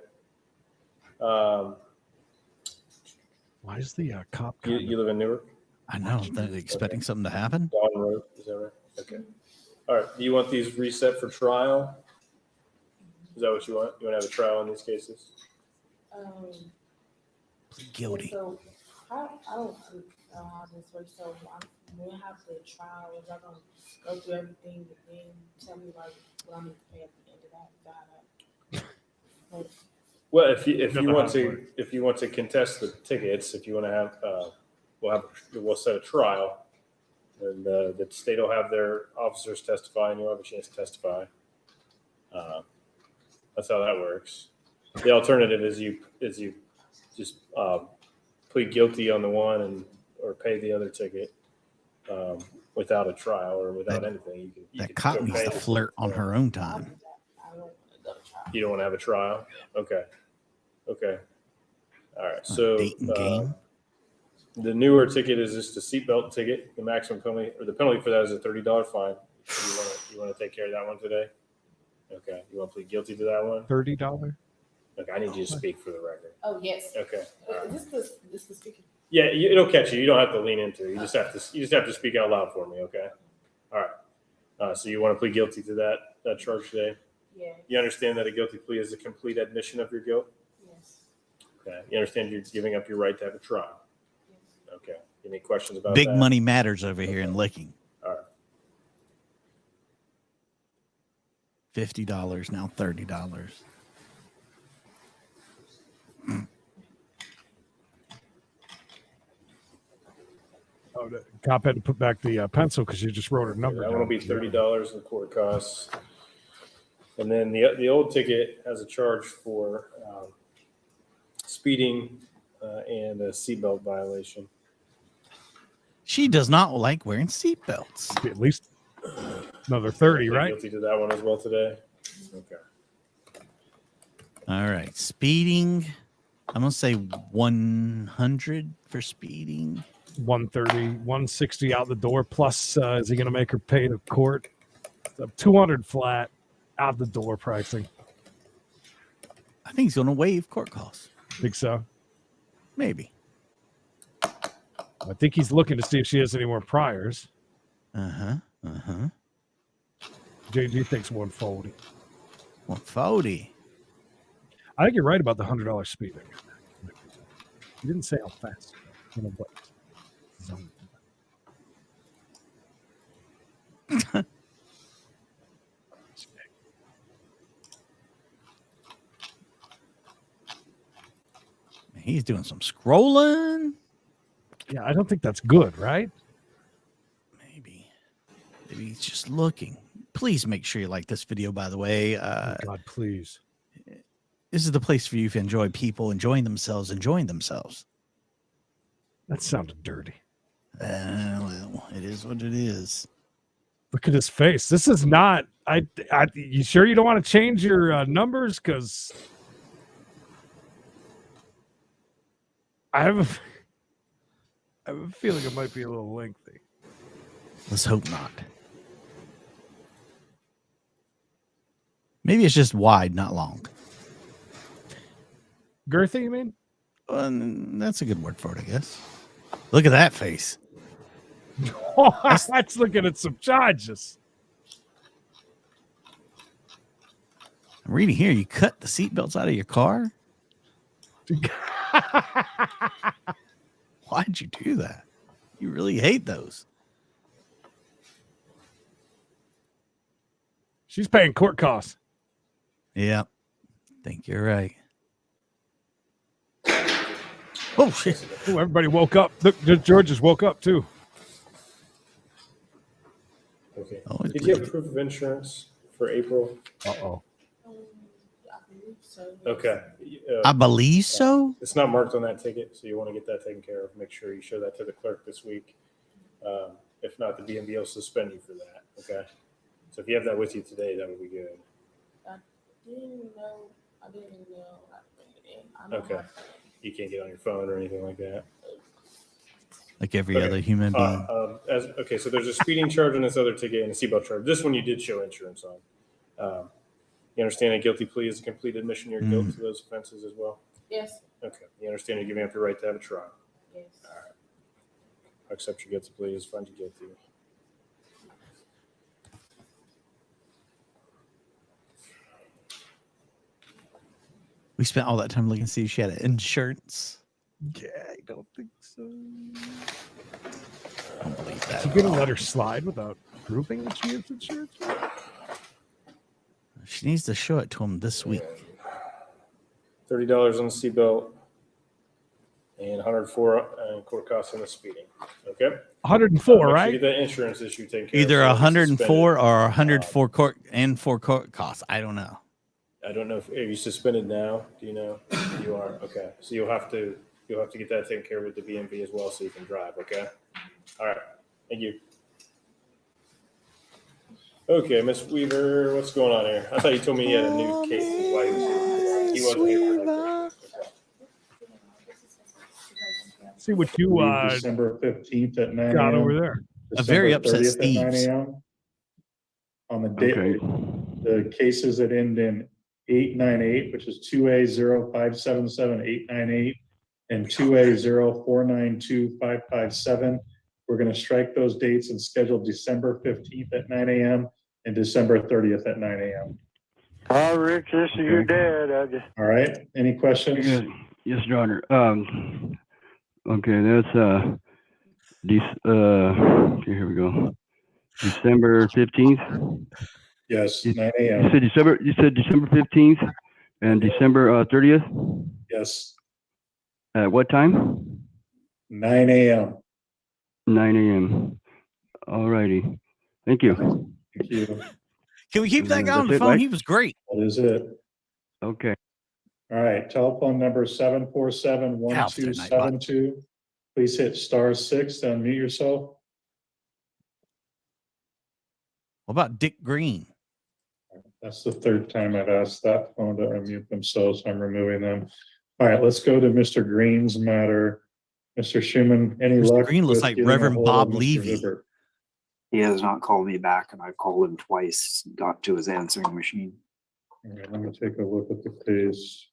Why is the cop? You live in Newark? I know. They're expecting something to happen. Dawn Road, is that right? Okay. All right. Do you want these reset for trial? Is that what you want? You want to have a trial in these cases? Guilty. So I don't know how this works. So when I have the trial, is I gonna go through everything and then tell me what I'm gonna pay at the end of that? Well, if you want to contest the tickets, if you want to have, we'll set a trial, and the state will have their officers testify, and you'll have a chance to testify. That's how that works. The alternative is you just plead guilty on the one or pay the other ticket without a trial or without anything. That cop needs to flirt on her own time. You don't want to have a trial? Okay. All right. So the newer ticket is just a seatbelt ticket. The maximum penalty or the penalty for that is a $30 fine. You want to take care of that one today? Okay. You want to plead guilty to that one? $30. Okay. I need you to speak for the record. Oh yes. Okay. This the speaking. Yeah, it'll catch you. You don't have to lean into it. You just have to speak out loud for me. Okay. All right. So you want to plead guilty to that charge today? Yeah. You understand that a guilty plea is a complete admission of your guilt? Yes. Okay. You understand you're giving up your right to have a trial? Yes. Okay. Any questions about Big that? money matters over here in Licking. All right. $50, now $30. Oh, the cop had to put back the pencil because you just wrote her number That down. one will be $30 in court costs. And then the old ticket has a charge for speeding and a seatbelt violation. She does not like wearing seatbelts. At least another 30, right? Guilty to that one as well today. Okay. All right. Speeding. I'm going to say 100 for speeding. 130, 160 out the door. Plus, is he going to make her pay the court? So 200 flat out the door pricing. I think he's going to waive court costs. Think so? Maybe. I think he's looking to see if she has any more priors. JG thinks 140. 140. I think you're right about the $100 speeding. You didn't say how fast. But He's doing some scrolling. Yeah, I don't think that's good, right? Maybe he's just looking. Please make sure you like this video, by the way. God, please. This is the place for you to enjoy people enjoying themselves. That sounded dirty. Well, it is what it is. Look at his face. This is not. You sure you don't want to change your numbers? Because I have a feeling it might be a little lengthy. Let's hope not. Maybe it's just wide, not long. Girthy, you mean? That's a good word for it, I guess. Look at that face. Oh, that's looking at some charges. I'm reading here, you cut the seatbelts out of your car? Why'd you do that? You really hate those. She's paying court costs. Yeah, think you're right. Oh, shit. Oh, everybody woke up. Look, George just woke up, too. Okay. Did you have proof of insurance for April? Uh-oh. Okay. I believe so. It's not marked on that ticket, so you want to get that taken care of. Make sure you show that to the clerk this week. If not, the DMV will suspend you for that. Okay. So if you have that with you today, that would be good. I didn't know. Okay. You can't get on your phone or anything like that. Like every other human being. Okay, so there's a speeding charge on this other ticket and a seatbelt charge. This one you did show insurance on. You understand a guilty plea is a complete admission of your guilt to those offenses as well? Yes. Okay. You understand you're giving up your right to have a trial? Yes. All right. I accept your guilty plea. It's find you guilty. We spent all that time looking to see if she had insurance. Yeah, I don't think so. I don't believe that. Is he going to let her slide without proving that she has insurance? She needs to show it to him this week. $30 on the seatbelt and 104 court costs on the speeding. Okay. 104, right? Get that insurance issue taken care Either of. 104 or 104 court and 4 court costs. I don't know. I don't know if are you suspended now. Do you know? You are. Okay. So you'll have to get that taken care of with the BMV as well, so you can drive. Okay. All right. Thank you. Okay, Miss Weaver, what's going on here? I thought you told me you had a new case. Why he wasn't here for See what you December 15th at 9 got a.m. over there. A very December upset 30th at 9 Steve's. a.m. On the day, the cases that end in 898, which is 2A0577-898 and 2A0492-557. We're going to strike those dates and schedule December 15th at 9 a.m. and December 30th at 9 a.m. Hi, Rich, this is your dad. All right. Any questions? Yes, Your Honor. Okay, that's okay, here we go. December 15th. Yes, You 9 you a.m. said December 15th and December 30th. Yes, At what time? 9 a.m. 9 a.m. All righty. Thank you. Thank you. Can we keep that guy on That's the it, phone? right? He was great. That is it. Okay. All right, telephone number 747-1272. Please hit *6 to unmute yourself. What about Dick Green? That's the third time I've asked that phone to unmute themselves. I'm removing them. All right, let's go to Mr. Green's matter. Mr. Schuman, any Mr. luck? Green looks with like getting a Reverend hold of Bob Mr. Levy. Hibbert? He has not called me back, and I've called him twice, got to his answering machine. All right, let me take a look at the case.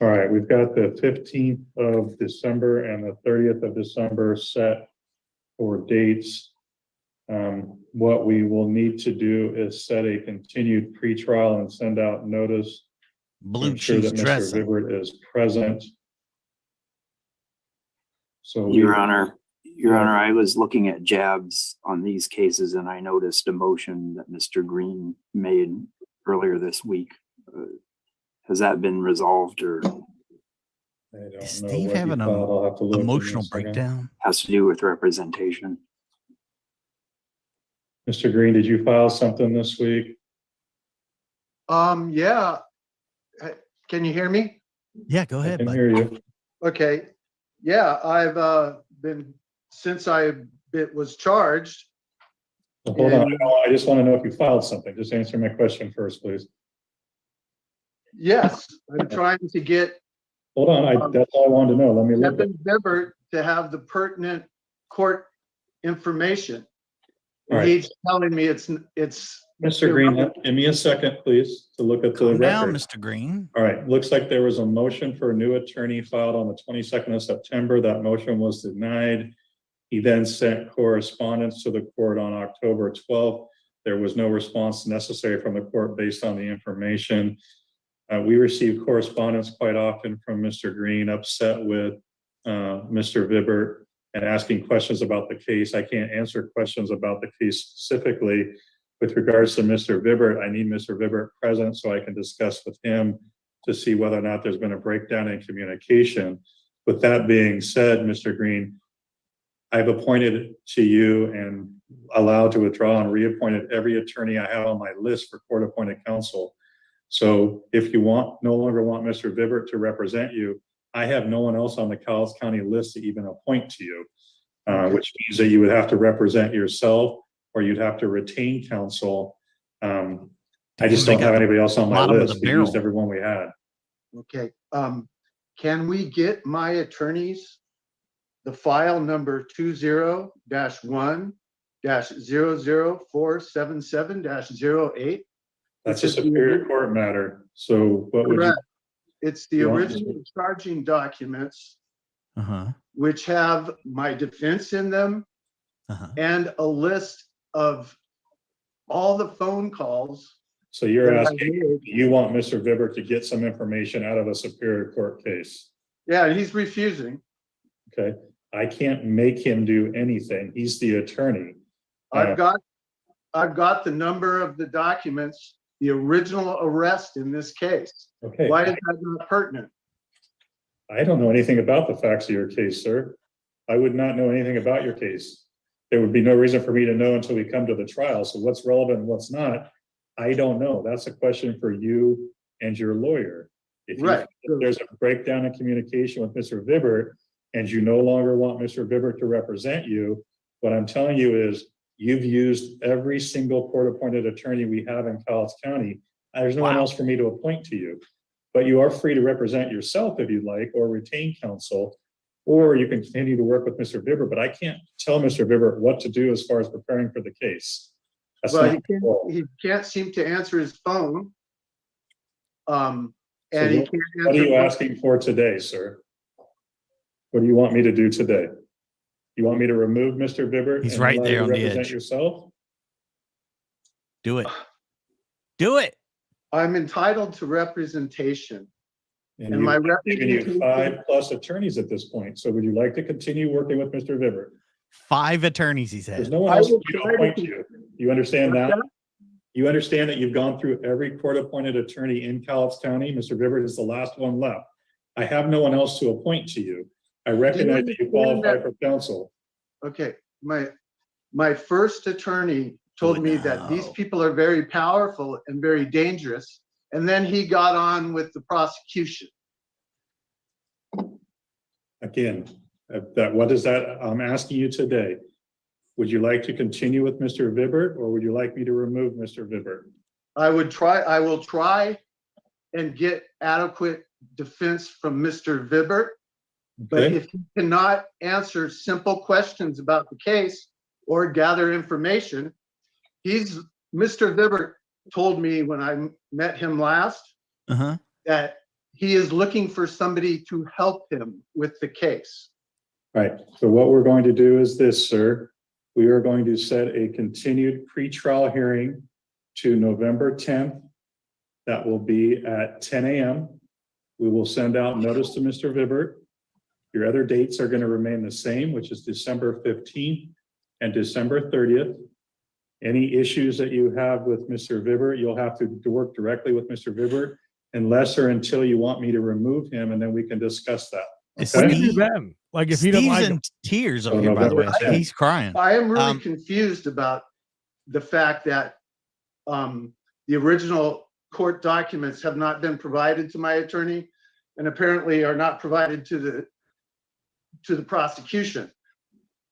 All right, we've got the 15th of December and the 30th of December set for dates. What we will need to do is set a continued pretrial and send out notice to Blue ensure cheese that Mr. dressing. Hibbert is present. So Your Honor, I was looking at jabs on these cases, and I noticed a motion that Mr. Green made earlier this week. Has that been resolved, or I don't know Steve what he having filed. I'll have to look in a emotional second. breakdown? has to do with representation? Mr. Green, did you file something this week? Yeah. Can you hear me? Yeah, go I ahead, can bud. hear you. Okay. Yeah, I've been, since was charged. Well, hold on, and- I just want to know if you filed something. Just answer my question first, please. Yes, I'm trying to get Hold on, that's all I wanted to know. Let me look at Kevin Bibbert to have the pertinent court information. All And right. he's telling me it's Mr. Green, give me a second, please, to look at the Calm down, record. Mr. Green. All right, looks like there was a motion for a new attorney filed on the 22nd of September. That motion was denied. He then sent correspondence to the court on October 12th. There was no response necessary from the court based on the information. We receive correspondence quite often from Mr. Green, upset with Mr. Bibbert and asking questions about the case. I can't answer questions about the case specifically. With regards to Mr. Bibbert, I need Mr. Bibbert present so I can discuss with him to see whether or not there's been a breakdown in communication. With that being said, Mr. Green, I've appointed to you and allowed to withdraw and reappointed every attorney I have on my list for court-appointed counsel. So if you no longer want Mr. Bibbert to represent you, I have no one else on the Cowles County list to even appoint to you, which means that you would have to represent yourself or you'd have to retain counsel. I just don't have anybody else on my list. We used everyone we had. Okay. Can we get my attorneys the file number 20-1-00477-08? That's a Superior Court matter. So what would you? Correct. It's the you want- original charging documents, which have my defense in them and a list of all the phone calls. So you're that I asking, made. you want Mr. Bibbert to get some information out of a Superior Court case? Yeah, he's refusing. Okay, I can't make him do anything. He's the attorney. I've got the number of the documents, the original arrest in this case. Okay. Why is that not pertinent? I don't know anything about the facts of your case, sir. I would not know anything about your case. There would be no reason for me to know until we come to the trial. So what's relevant and what's not, I don't know. That's a question for you and your lawyer. If there's a breakdown in communication with Mr. Bibbert and you no longer want Mr. Bibbert to represent you, what I'm telling you is you've used every single court-appointed attorney we have in Cowles County. There's no one else for me to appoint to you. But you are free to represent yourself if you'd like, or retain counsel, or you can continue to work with Mr. Bibbert, but I can't tell Mr. Bibbert what to do as far as preparing for the case. That's Well, not my role. he can't seem to answer his phone. And So he what- can't What are you answer. asking for today, sir? What do you want me to do today? You want me to remove Mr. Bibbert? He's and right allow there you to on the represent edge. yourself? Do it. Do it. I'm entitled to representation. And And my you've given you representation. 5+ attorneys at this point. So would you like to continue working with Mr. Bibbert? 5 attorneys, he said. There's no one else for you to appoint to. You understand that? You understand that you've gone through every court-appointed attorney in Cowlitz County. Mr. Vibbert is the last one left. I have no one else to appoint to you. I recognize that you qualify for counsel. Okay, my first attorney told me that these people are very powerful and very dangerous, and then he got on with the prosecution. Again, what is that I'm asking you today? Would you like to continue with Mr. Vibbert, or would you like me to remove Mr. Vibbert? I will try and get adequate defense from Mr. Vibbert. But Okay. if he cannot answer simple questions about the case or gather information, Mr. Vibbert told me when I met him last that he is looking for somebody to help him with the case. Right. So what we're going to do is this, sir. We are going to set a continued pretrial hearing to November 10th. That will be at 10 a.m. We will send out notice to Mr. Vibbert. Your other dates are going to remain the same, which is December 15th and December 30th. Any issues that you have with Mr. Vibbert, you'll have to work directly with Mr. Vibbert unless or until you want me to remove him, and then we can discuss that. What do you do then? Like if he doesn't like in him? tears So over here, by the way. November 10th. He's crying. I am really confused about the fact that the original court documents have not been provided to my attorney and apparently are not provided to the prosecution.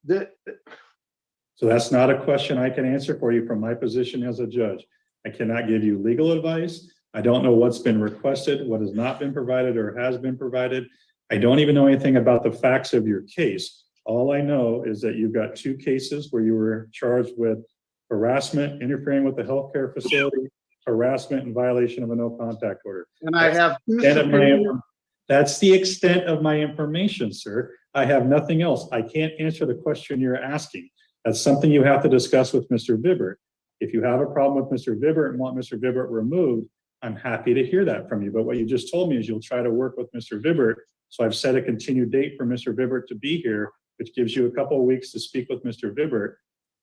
So that's not a question I can answer for you from my position as a judge. I cannot give you legal advice. I don't know what's been requested, what has not been provided or has been provided. I don't even know anything about the facts of your case. All I know is that you've got two cases where you were charged with harassment, interfering with the healthcare facility, harassment in violation of a no contact order. And I have That's the extent of my information, sir. I have nothing else. I can't answer the question you're asking. That's something you have to discuss with Mr. Vibbert. If you have a problem with Mr. Vibbert and want Mr. Vibbert removed, I'm happy to hear that from you. But what you just told me is you'll try to work with Mr. Vibbert. So I've set a continued date for Mr. Vibbert to be here, which gives you a couple of weeks to speak with Mr. Vibbert.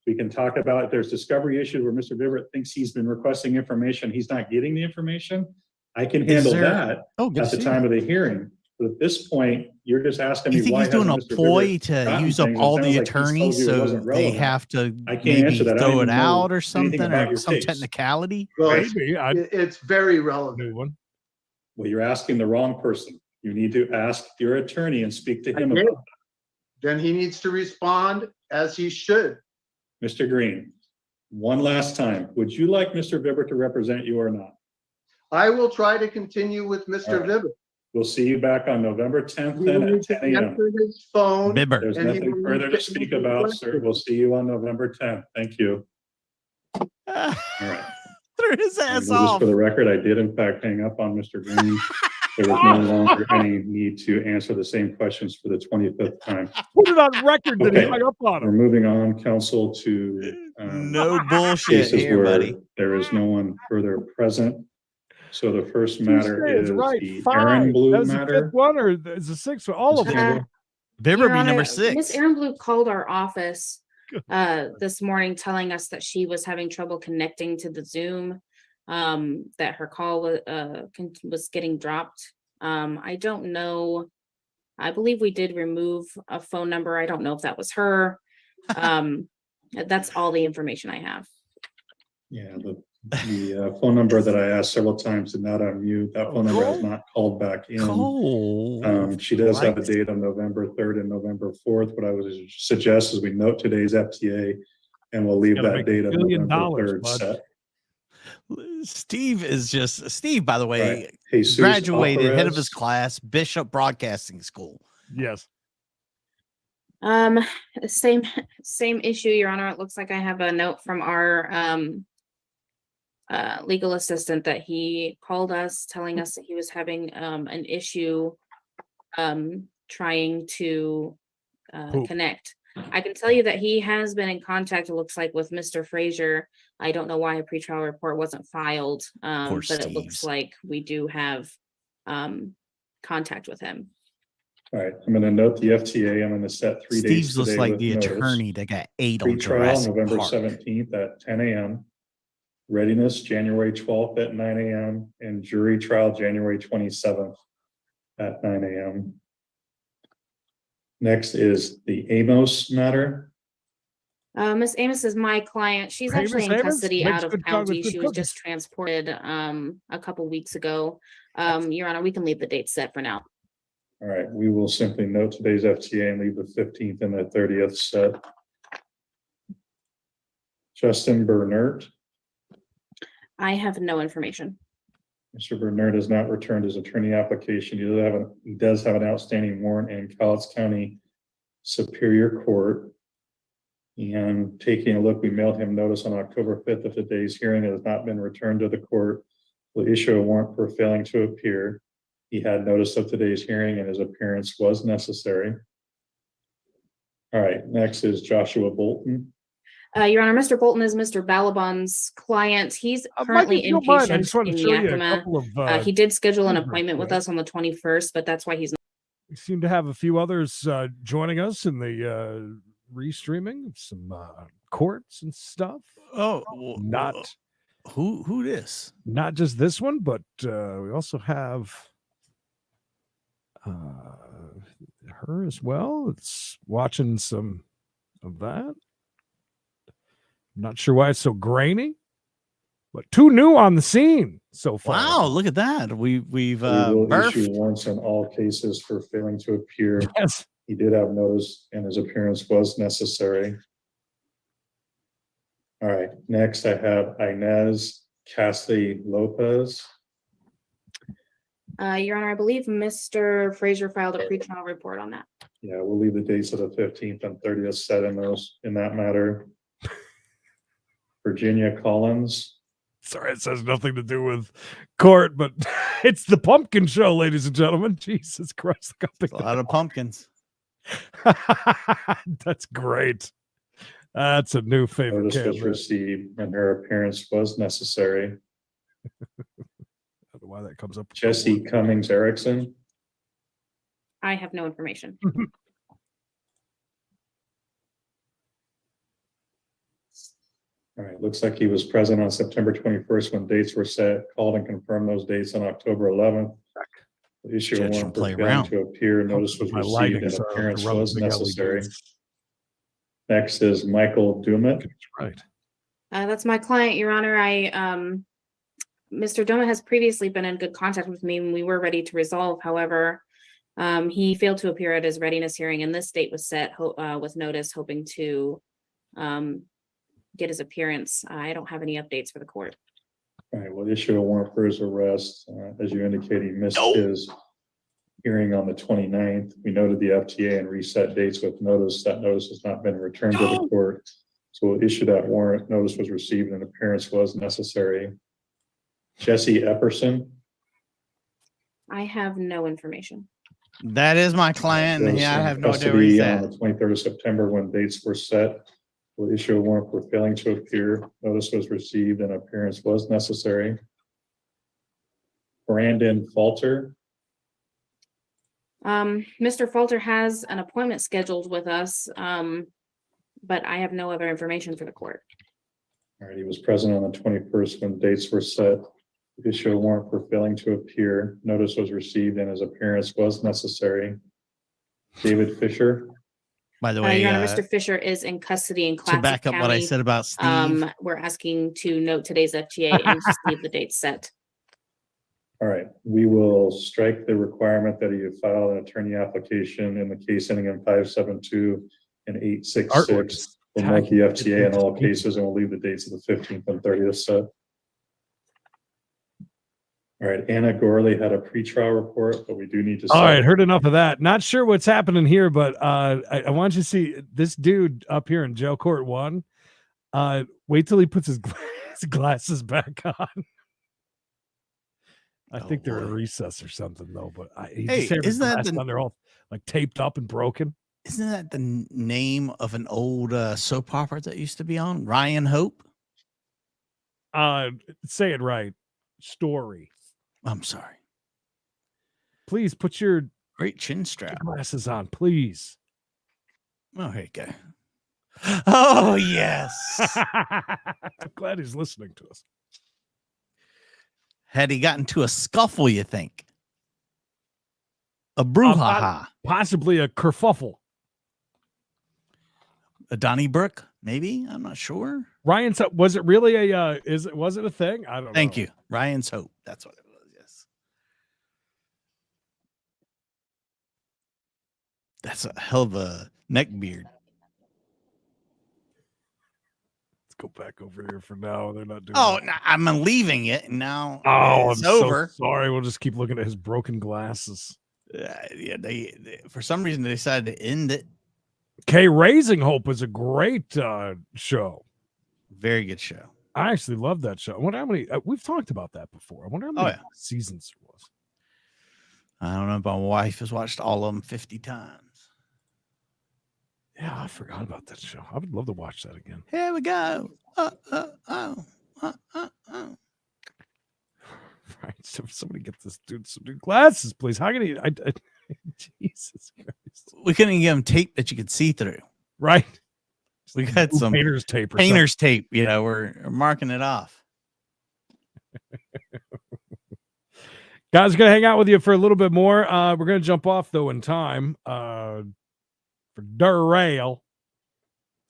We can talk about if there's discovery issues where Mr. Vibbert thinks he's been requesting information, he's not getting the information. I can handle that at the time of the hearing. But at this point, you're just asking me You think why he's doing a hasn't Mr. ploy Vibbert to gotten use up things? It all sounds the like he's told attorneys you it so wasn't they relevant. have to I can't maybe answer that. I don't throw it even know out or anything something about or your some case. technicality? Well, Maybe. it's very relevant. Well, you're asking the wrong person. You need to ask your attorney and speak to him about that. Then he needs to respond as he should. Mr. Green, one last time, would you like Mr. Vibbert to represent you or not? I will try to continue with Mr. All right. Vibbert. We'll see you back on November 10th He then will at need to 10 a.m. answer his phone. Vibbert. There's and he nothing will further need to speak about, sir. We'll see you on November 10th. Thank you. All right. Threw his And ass just off. for the record, I did in fact hang up on Mr. Green. There was no longer any need to answer the same questions for the 25th time. Put it on record that he Okay. hung up on We're him. moving on, council, to No bullshit cases here, where buddy. there is no one further present. So the first matter Tuesday is right. the 5. Aaron Blue That was the matter. fifth one or is the sixth one? All of Ms. them. Campbell? Bibber Your be number Honor, 6. Miss Aaron Blue called our office this morning telling us that she was having trouble connecting to the Zoom, that her call was getting dropped. I don't know. I believe we did remove a phone number. I don't know if that was her. That's all the information I have. Yeah, the phone number that I asked several times did not unmute. That phone number has not called back in. She does have a date on November 3rd and November 4th. What I would suggest is we note today's FTA and we'll leave Gotta that make date of $1 billion, November 3rd bud. set. Steve, by the way, Right. Jesus graduated head of Alvarez. his class, Bishop Broadcasting School. Yes. Same issue, Your Honor. It looks like I have a note from our legal assistant that he called us telling us that he was having an issue trying to connect. I can tell you that he has been in contact, it looks like, with Mr. Frazier. I don't know why a pretrial report wasn't filed, but it looks like we do have contact with him. All right, I'm going to note the FTA. I'm going to set 3 days Steve's looks today like with the notice. attorney that got 8 on Pretrial Jurassic November Park. 17th at 10 a.m. Readiness, January 12th at 9 a.m. and jury trial, January 27th at 9 a.m. Next is the Amos matter. Miss Amos is my client. She's Hey, actually Miss in Amos, custody makes out of good cog with county. good She was cookies. just transported a couple weeks ago. Your Honor, we can leave the date set for now. All right, we will simply note today's FTA and leave the 15th and the 30th set. Justin Bernert. I have no information. Mr. Bernard has not returned his attorney application. He does have an outstanding warrant in Cowlitz County Superior Court. And taking a look, we mailed him notice on October 5th of today's hearing. It has not been returned to the court. Will issue a warrant for failing to appear. He had notice of today's hearing and his appearance was necessary. All right, next is Joshua Bolton. Your Honor, Mr. Bolton is Mr. Balabon's client. He's currently inpatient in Yakima. He did schedule an appointment with us on the 21st, but that's why he's not. We seem to have a few others joining us in the restreaming of some courts and stuff. Oh, not who this? Not just this one, but we also have her as well. It's watching some of that. I'm not sure why it's so grainy, but two new on the scene so far. Wow, look at that. We've We will birthed. issue warrants in all cases for failing to appear. Yes. He did have notice and his appearance was necessary. All right, next I have Inez Cassidy Lopez. Your Honor, I believe Mr. Frazier filed a pretrial report on that. Yeah, we'll leave the dates of the 15th and 30th set in that matter. Virginia Collins. Sorry, it says nothing to do with court, but it's the pumpkin show, ladies and gentlemen. Jesus Christ. A lot of pumpkins. That's great. That's a new favorite. Notice was received and her appearance was necessary. I don't know why that comes up. Jesse Cummings Erickson. I have no information. All right, looks like he was present on September 21st when dates were set, called and confirmed those dates on October 11th. The issue of Judge warrant can for play failing around. to appear, notice was My received lighting, and so I have to appearance rub was the LED necessary. lights. Next is Michael Dumet. Right. That's my client, Your Honor. Mr. Doma has previously been in good contact with me when we were ready to resolve. However, he failed to appear at his readiness hearing, and this date was set with notice, hoping to get his appearance. I don't have any updates for the court. All right, we'll issue a warrant for his arrest. As you indicated, he missed his hearing on the 29th. We noted the FTA and reset dates with notice. That notice has not been returned to the court. So we'll issue that warrant. Notice was received and appearance was necessary. Jesse Epperson. I have no information. That is my client. And was yeah, I in have no idea where he's custody at. on the 23rd of September when dates were set. We'll issue a warrant for failing to appear. Notice was received and appearance was necessary. Brandon Falter. Mr. Falter has an appointment scheduled with us, but I have no other information for the court. All right, he was present on the 21st when dates were set. Issue a warrant for failing to appear. Notice was received and his appearance was necessary. David Fisher. By the way, Your Honor, Mr. Fisher is in custody in Classic to back up what I County. said about Steve. We're asking to note today's FTA and just leave the date set. All right, we will strike the requirement that he file an attorney application in the case ending in 572 and 866. We'll note the FTA in all cases and we'll leave the dates of the 15th and 30th set. All right, Anna Gorley had a pretrial report, but we do need to. All right, heard enough of that. Not sure what's happening here, but I want you to see this dude up here in jail court 1. Wait till he puts his glasses back on. I think they're in recess or something though, but Isn't that they're all like taped up and broken? Isn't that the name of an old soap opera that used to be on? Ryan Hope? Say it right. Story. I'm sorry. Please put your great chin strap glasses on, please. Oh, here you go. Oh, yes. I'm glad he's listening to us. Had he gotten into a scuffle, you think? A brouhaha. Possibly a kerfuffle. A Donnybrook, maybe? I'm not sure. Ryan's Hope, was it really a was it a thing? I don't know. Thank you. Ryan's Hope. That's what it was, yes. That's a hell of a neck beard. Let's go back over here for now. They're not doing Oh, that. no, I'm leaving it and now. Oh, it's I'm so over. sorry. We'll just keep looking at his broken glasses. Yeah, they for some reason they decided to end it. Okay, Raising Hope was a great show. Very good show. I actually love that show. I wonder how many we've talked about that before. I wonder how many seasons there was. I don't know, but my wife has watched all of them 50 times. Yeah, I forgot about that show. I would love to watch that again. Here we go. Right. So somebody get this dude some new glasses, please. How can he? Jesus Christ. We couldn't give him tape that you could see through. Right. We got some painter's tape. Painter's tape. You know, we're marking it off. Guys, gonna hang out with you for a little bit more. We're gonna jump off though in time for derail,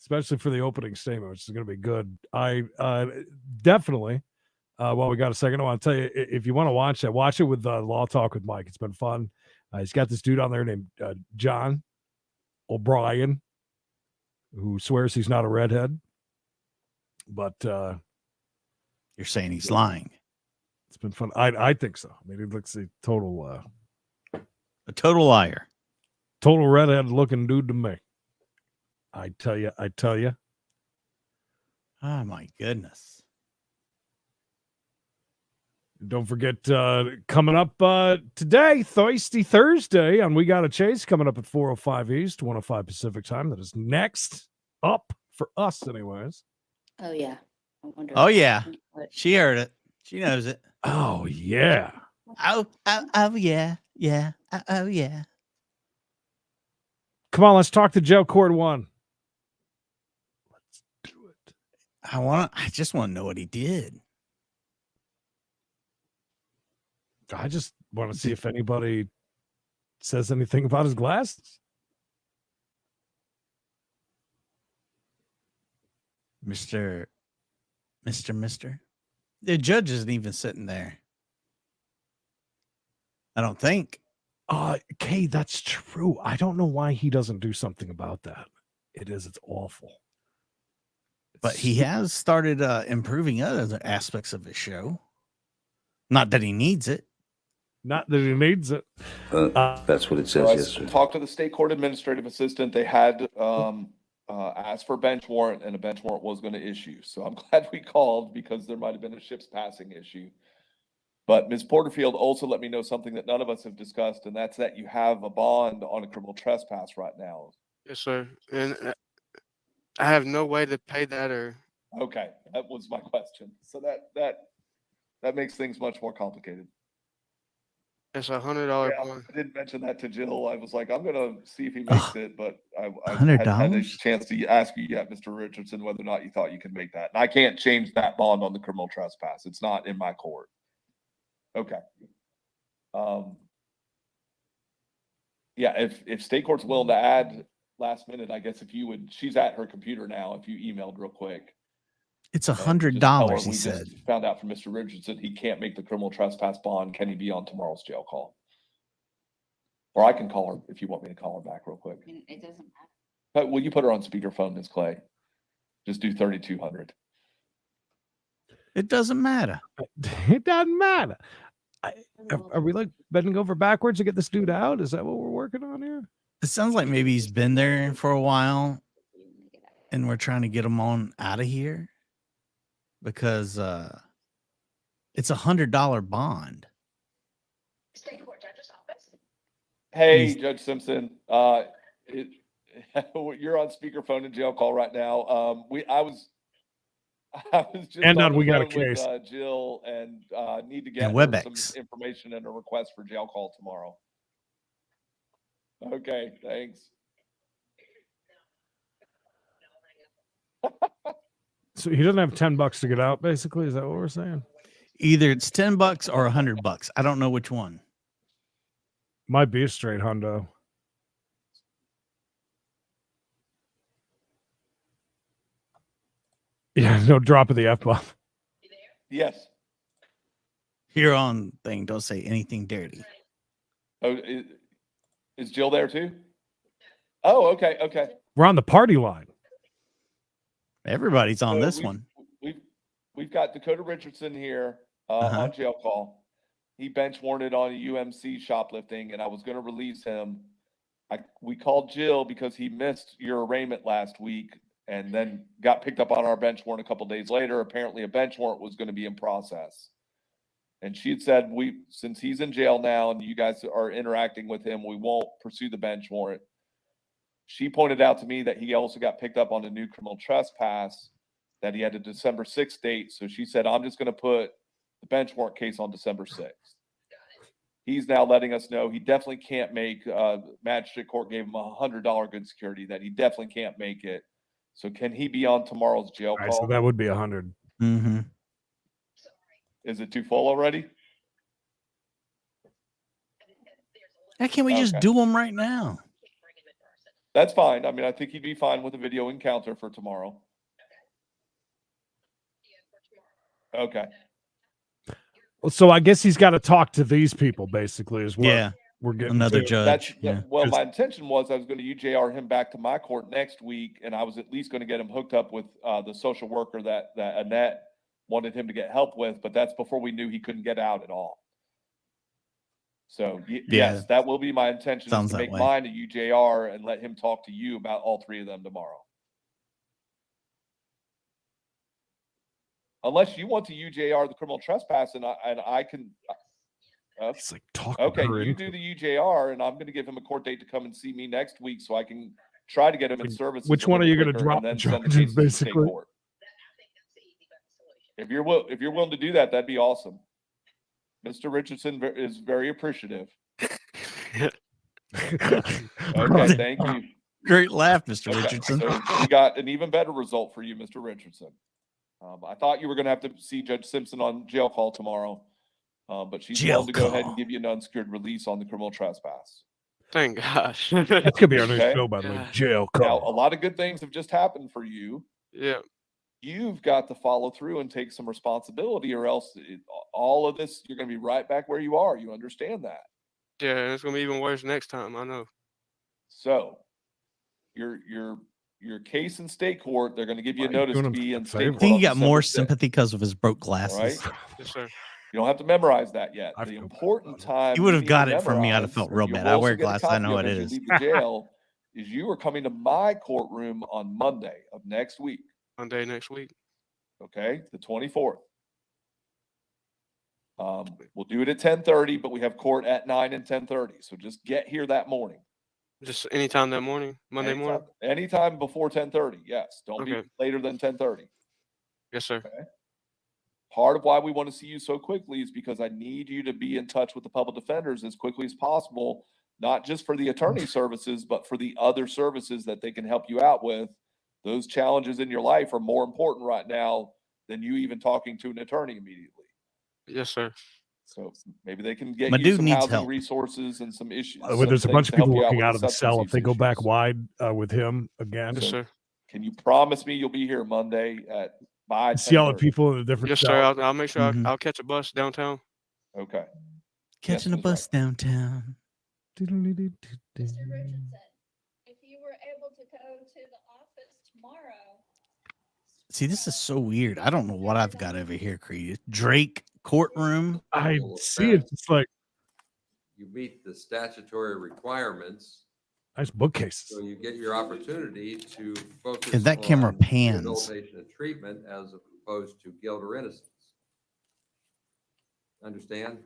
especially for the opening statement, which is gonna be good. I definitely. Well, we got a second. I want to tell you, if you want to watch that, watch it with Law Talk with Mike. It's been fun. He's got this dude on there named John O'Brien, who swears he's not a redhead. But you're saying he's lying. It's been fun. I think so. I mean, he looks a total liar. Total redhead looking dude to me. I tell you. Oh my goodness. Don't forget, coming up today, Thirsty Thursday, and We Got a Chase coming up at 4:05 East, 1:05 Pacific time. That is next up for us, anyways. Oh, yeah. I wonder Oh, yeah. She heard it. She knows it. Oh, yeah. Oh, yeah. Yeah. Oh, yeah. Come on, let's talk to Joe Court 1. Let's do it. I just want to know what he did. I just want to see if anybody says anything about his glasses. Mister. The judge isn't even sitting there. I don't think. Kay, that's true. I don't know why he doesn't do something about that. It's awful. But he has started improving other aspects of his show. Not that he needs it. Not that he needs it. That's what it says. Yes, sir. Talked to the state court administrative assistant. They had asked for a bench warrant, and a bench warrant was going to issue. So I'm glad we called because there might have been a ship's passing issue. But Ms. Porterfield also let me know something that none of us have discussed, and that's that you have a bond on a criminal trespass right now. Yes, sir. And I have no way to pay that or. Okay, that was my question. So that makes things much more complicated. It's $100 bond. I didn't mention that to Jill. I was like, I'm gonna see if he makes it, but I $100? hadn't had a chance to ask you yet, Mr. Richardson, whether or not you thought you could make that. And I can't change that bond on the criminal trespass. It's not in my court. Okay. Yeah, if state court's willing to add last minute, I guess if you would, she's at her computer now. If you emailed real quick. It's $100, he We said. just found out from Mr. Richardson, he can't make the criminal trespass bond. Can he be on tomorrow's jail call? Or I can call her if you want me to call her back real quick. It doesn't matter. But will you put her on speakerphone, Ms. Clay? Just do 3,200. It doesn't matter. It doesn't matter. Are we like bending over backwards to get this dude out? Is that what we're working on here? It sounds like maybe he's been there for a while and we're trying to get him on out of here because it's $100 bond. Hey, Judge Simpson, you're on speakerphone in jail call right now. I was just And on the We Got a phone with, Case. Jill, and need to get And her WebEx. some information and a request for jail call tomorrow. Okay, thanks. So he doesn't have $10 to get out, basically. Is that what we're saying? Either it's $10 or $100. I don't know which one. Might be a straight hundo. Yeah, no drop of the F-bomb. Yes. Here on thing, don't say anything dirty. Oh, is Jill there too? Oh, okay, okay. We're on the party line. Everybody's on So this one. We've got Dakota Richardson here on jail call. He bench warranted on a UMC shoplifting, and I was going to release him. We called Jill because he missed your arraignment last week and then got picked up on our bench warrant a couple days later. Apparently a bench warrant was going to be in process. And she had said, since he's in jail now and you guys are interacting with him, we won't pursue the bench warrant. She pointed out to me that he also got picked up on a new criminal trespass, that he had a December 6th date. So she said, I'm just going to put the bench warrant case on December 6th. He's now letting us know he definitely can't make, magistrate court gave him $100 good security, that he definitely can't make it. So can he be on tomorrow's jail All right, call? so that would be 100. Mm-hmm. Is it too full already? Why can't we just do them right now? That's fine. I mean, I think he'd be fine with a video encounter for tomorrow. Okay. Well, so I guess he's got to talk to these people, basically, is what we're getting another to. judge. Well, my intention was I was going to UJR him back to my court next week, and I was at least going to get him hooked up with the social worker that Annette wanted him to get help with, but that's before we knew he couldn't get out at all. So yes, that will be my intention, is to make mine a UJR and let him talk to you about all three of them tomorrow. Unless you want to UJR the criminal trespass, and I can. It's like talk. Okay, you do the UJR, and I'm going to give him a court date to come and see me next week, so I can try to get him in service. Which one are you going to drop the charges, basically? If you're willing to do that, that'd be awesome. Mr. Richardson is very appreciative. Okay, thank you. Great laugh, Mr. Richardson. So we got an even better result for you, Mr. Richardson. I thought you were going to have to see Judge Simpson on jail call tomorrow, but she's willing to go ahead and give you an unsecured release on the criminal trespass. Thank gosh. That's gonna be our new show, by the way. Jail call. Now, a lot of good things have just happened for you. Yeah. You've got to follow through and take some responsibility, or else all of this, you're going to be right back where you are. You understand that? Yeah, it's going to be even worse next time. I know. So your case in state court, they're going to give you a notice to be in state court. I think he got more sympathy because of his broke glasses. Right? Yes, sir. You don't have to memorize that yet. The important time He would have you got need to it from me. I'd have memorize, felt and real you bad. will I also wear get a glasses. I copy know of what as it you is. leave the jail, is you are coming to my courtroom on Monday of next week. Monday next week. Okay, the 24th. We'll do it at 10:30, but we have court at 9 and 10:30. So just get here that morning. Just anytime that morning, Monday morning? Anytime before 10:30, yes. Don't be later than 10:30. Yes, sir. Okay. Part of why we want to see you so quickly is because I need you to be in touch with the public defenders as quickly as possible, not just for the attorney services, but for the other services that they can help you out with. Those challenges in your life are more important right now than you even talking to an attorney immediately. Yes, sir. So maybe they can get My you dude some needs housing help. resources and some issues. Well, there's a some bunch things of to help people you working with out of the substance cell. If use they go back issues. wide with him again, Yes, sir. Can you promise me you'll be here Monday by see all the 10:30? people in the different. Yes, sir. I'll make sure I'll catch a bus downtown. Okay. Catching a bus downtown. Mr. Richardson, if you were able to go to the office tomorrow. See, this is so weird. I don't know what I've got over here, Creed. Drake courtroom. I see it. It's like you meet the statutory requirements. Nice bookcases. So you get your opportunity to focus And that camera on pans. rehabilitation and treatment as opposed to guilt or innocence. Understand?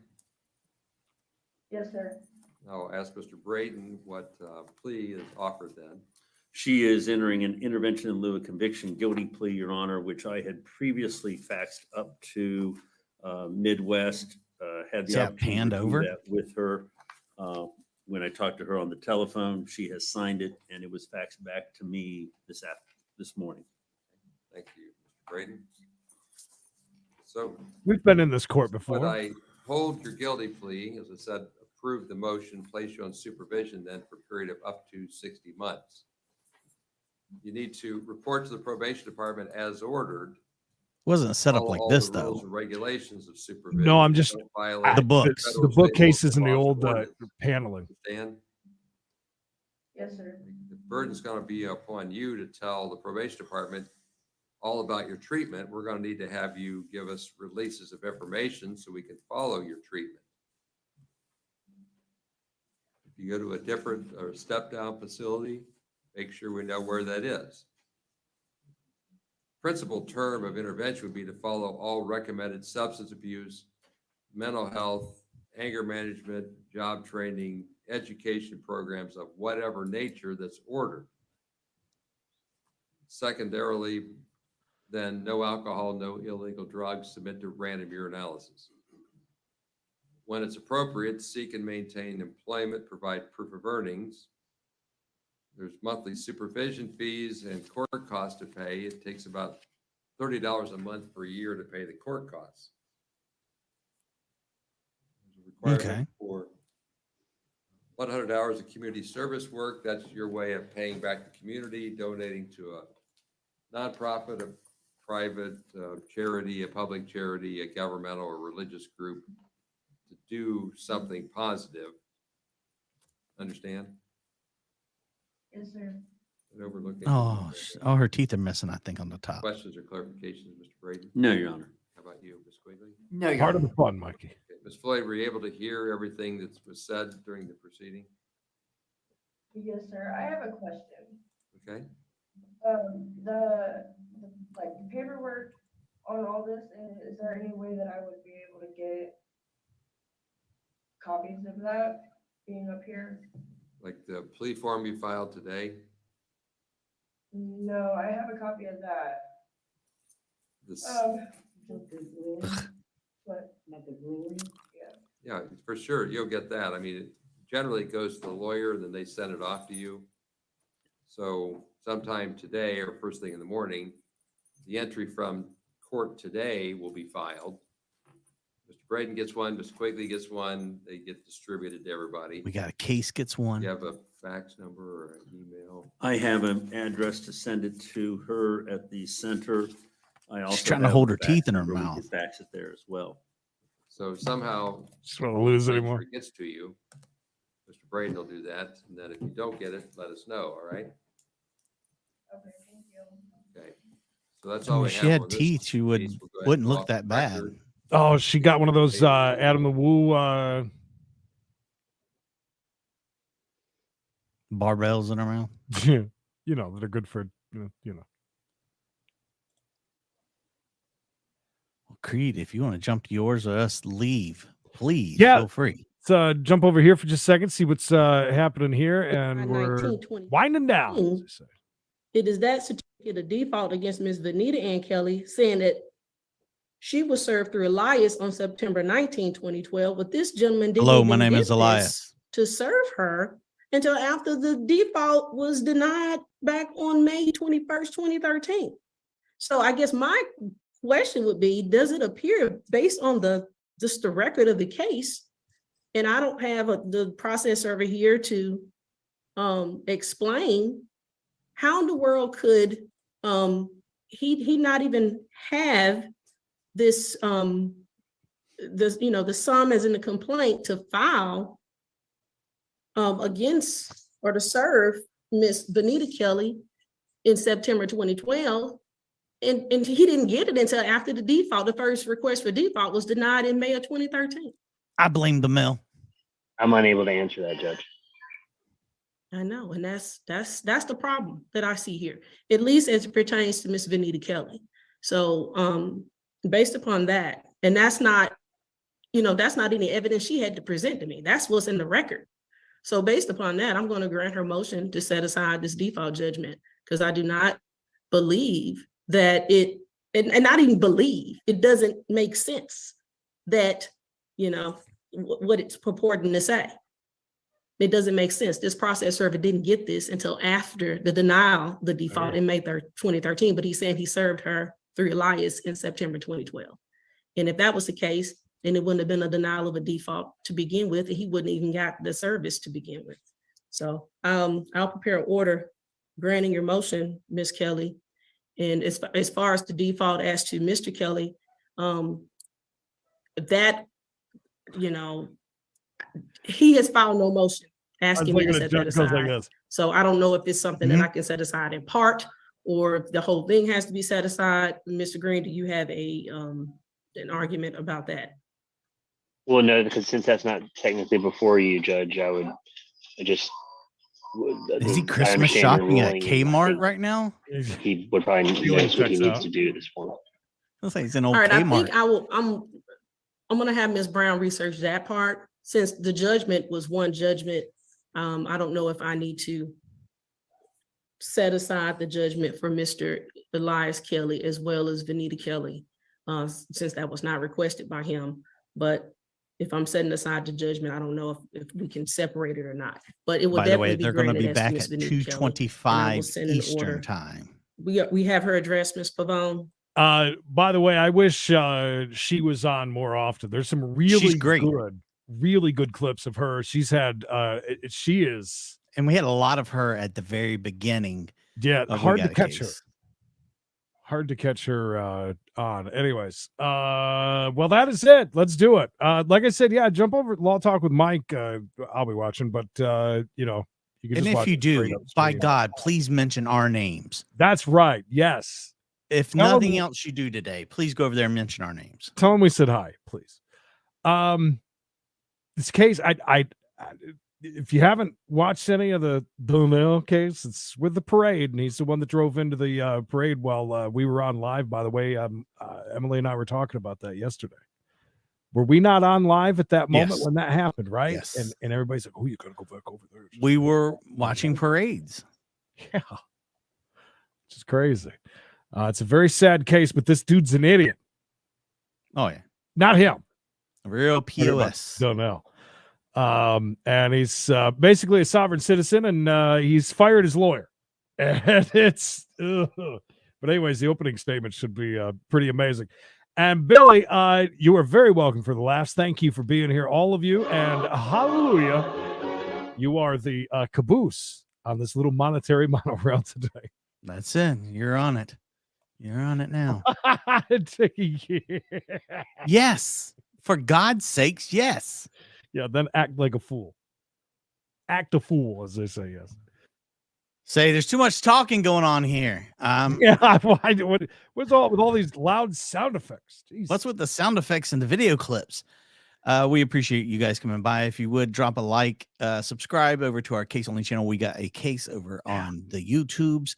Yes, sir. Now ask Mr. Braden what plea is offered then. She is entering an intervention in lieu of conviction guilty plea, Your Honor, which I had previously faxed up to Midwest. Had the opportunity to do that with her. When I talked to her on the telephone, she has signed it, and it was faxed back to me this morning. Thank you, Mr. Braden. So We've been in this court but before. I hold your guilty plea, as I said, approve the motion, place you on supervision then for a period of up to 60 months. You need to report to the probation department as ordered. Wasn't set up Follow like all this the rules though. and regulations of supervision. No, I'm just Don't violate the books. The federal, book state, cases and the local laws old and ordinances. paneling. Dan, Yes, sir. the burden's going to be upon you to tell the probation department all about your treatment. We're going to need to have you give us releases of information so we can follow your treatment. If you go to a different or step down facility, make sure we know where that is. Principal term of intervention would be to follow all recommended substance abuse, mental health, anger management, job training, education programs of whatever nature that's ordered. Secondarily, then no alcohol, no illegal drugs, submit to random urinalysis. When it's appropriate, seek and maintain employment, provide proof of earnings. There's monthly supervision fees and court costs to pay. It takes about $30 a month per year to pay the court costs. There's a requirement for 100 hours of community service work. That's your way of paying back the community, donating to a nonprofit, a private charity, a public charity, a governmental or religious group to do something positive. Understand? Yes, sir. And overlooking. Oh, her teeth are missing, I think, on the top. Questions or clarifications, Mr. Brady? No, Your Honor. How about you, Ms. Quigley? No, Your Part Honor. of the fun, Mikey. Okay. Ms. Floyd, were you able to hear everything that was said during the proceeding? Yes, sir. I have a question. Okay. The paperwork on all this, is there any way that I would be able to get copies of that being up here? Like the plea form you filed today? No, I have a copy of that. This, But, yeah, for sure, you'll get that. I mean, it generally goes to the lawyer, then they send it off to you. So sometime today or first thing in the morning, the entry from court today will be filed. Mr. Braden gets one, Ms. Quigley gets one, they get distributed to everybody. We got a case gets one. You have a fax number or an email? I have an address to send it to her at the center. I also She's trying to have hold a her fax teeth in her number. We mouth. can fax it there as well. So somehow. Just want to lose make anymore. sure it gets to you. Mr. Braden will do that. And then if you don't get it, let us know, all right? okay, thank you. Okay. So that's I all mean, we if have. she had on this teeth, she case. We'll go ahead wouldn't and look off that the bad. record. Oh, she got one of those Adam the Woo Barbells in her mouth. you know, that are good for you know. Well, Creed, if you want to jump to yours or us leave, please Yeah. feel free. Let's jump over here for just a second, see what's happening here, and we're 1920. winding down. As they say. It is that certificate of default against Ms. Vanita Ann Kelly saying that she was served through Elias on September 19, 2012, but this gentleman didn't Hello, my even name get is Elias. this to serve her until after the default was denied back on May 21st, 2013. So I guess my question would be, does it appear based on the record of the case, and I don't have the process over here to explain how in the world could he not even have this the sum as in the complaint to file against or to serve Miss Vanita Kelly in September 2012, and he didn't get it until after the default. The first request for default was denied in May of 2013. I blame the mill. I'm unable to answer that, Judge. I know, and that's the problem that I see here, at least as it pertains to Miss Vanita Kelly. So based upon that, and that's not any evidence she had to present to me. That's what's in the record. So based upon that, I'm going to grant her motion to set aside this default judgment, because I do not believe that and not even believe, it doesn't make sense that, what it's purporting to say. It doesn't make sense. This process server didn't get this until after the denial, the default in May 2013, but he said he served her through Elias in September 2012. And if that was the case, then it wouldn't have been a denial of a default to begin with, and he wouldn't even got the service to begin with. So I'll prepare an order granting your motion, Ms. Kelly. And as far as the default as to Mr. Kelly, that, you know, he has filed no motion asking me to set that aside. So I don't know if it's something that I can set aside in part, or if the whole thing has to be set aside. Mr. Green, do you have an argument about that? Well, no, because since that's not technically before you, Judge, is he Christmas shopping at Kmart right now? He would probably knows what he needs to do at this point. Looks like he's an old All right, Kmart. I think I'm gonna have Ms. Brown research that part. Since the judgment was one judgment, I don't know if I need to set aside the judgment for Mr. Elias Kelly as well as Venita Kelly, since that was not requested by him. But if I'm setting aside the judgment, I don't know if we can separate it or not. But it will definitely be. They're going to be granted back as at to Ms. Venita Kelly, 2:25 Eastern time. We have her address, Ms. Pavone. By the way, I wish she was on more often. There's some really good clips of her. She's had she is, and we had a lot of her at the very beginning. Yeah, hard to catch her. Hard to catch her on. Anyways, well, that is it. Let's do it. Like I said, yeah, jump over Law Talk with Mike. I'll be watching, but you know, you can and just if watch you it do, straight up by stream. God, please mention our names. That's right. Yes. If nothing else you do today, please go over there and mention our names. Tell them we said hi, please. This case, I if you haven't watched any of the Donnell case, it's with the parade, and he's the one that drove into the parade while we were on live. By the way, Emily and I were talking about that yesterday. Were we not on live at that moment when that happened, right? Yes. And everybody's like, "Oh, you gotta go back over there." We were watching parades. Yeah, which is crazy. It's a very sad case, but this dude's an idiot. Oh yeah, not him. Real POS. Don't know. And he's basically a sovereign citizen, and he's fired his lawyer. And it's, but anyways, the opening statement should be pretty amazing. And Billy, you are very welcome for the laughs. Thank you for being here, all of you, and hallelujah, you are the caboose on this little monetary monorail today. That's it. You're on it. You're on it now. Yes. For God's sakes, yes. Yeah, then act like a fool. Act a fool, as they say, yes. Say, there's too much talking going on here. Yeah, what's all with all these loud sound effects? Jeez. What's with the sound effects and the video clips? We appreciate you guys coming by. If you would drop a like, subscribe over to our Case Only channel. We got a case over on the YouTubes.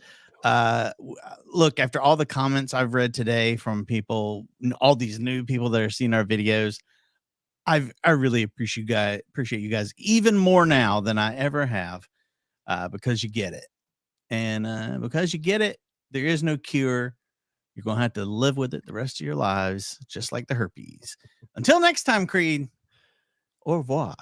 Look, after all the comments I've read today from people, all these new people that are seeing our videos, I really appreciate you guys even more now than I ever have, because you get it. And because you get it, there is no cure. You're going to have to live with it the rest of your lives, just like the herpes. Until next time, Creed, au revoir.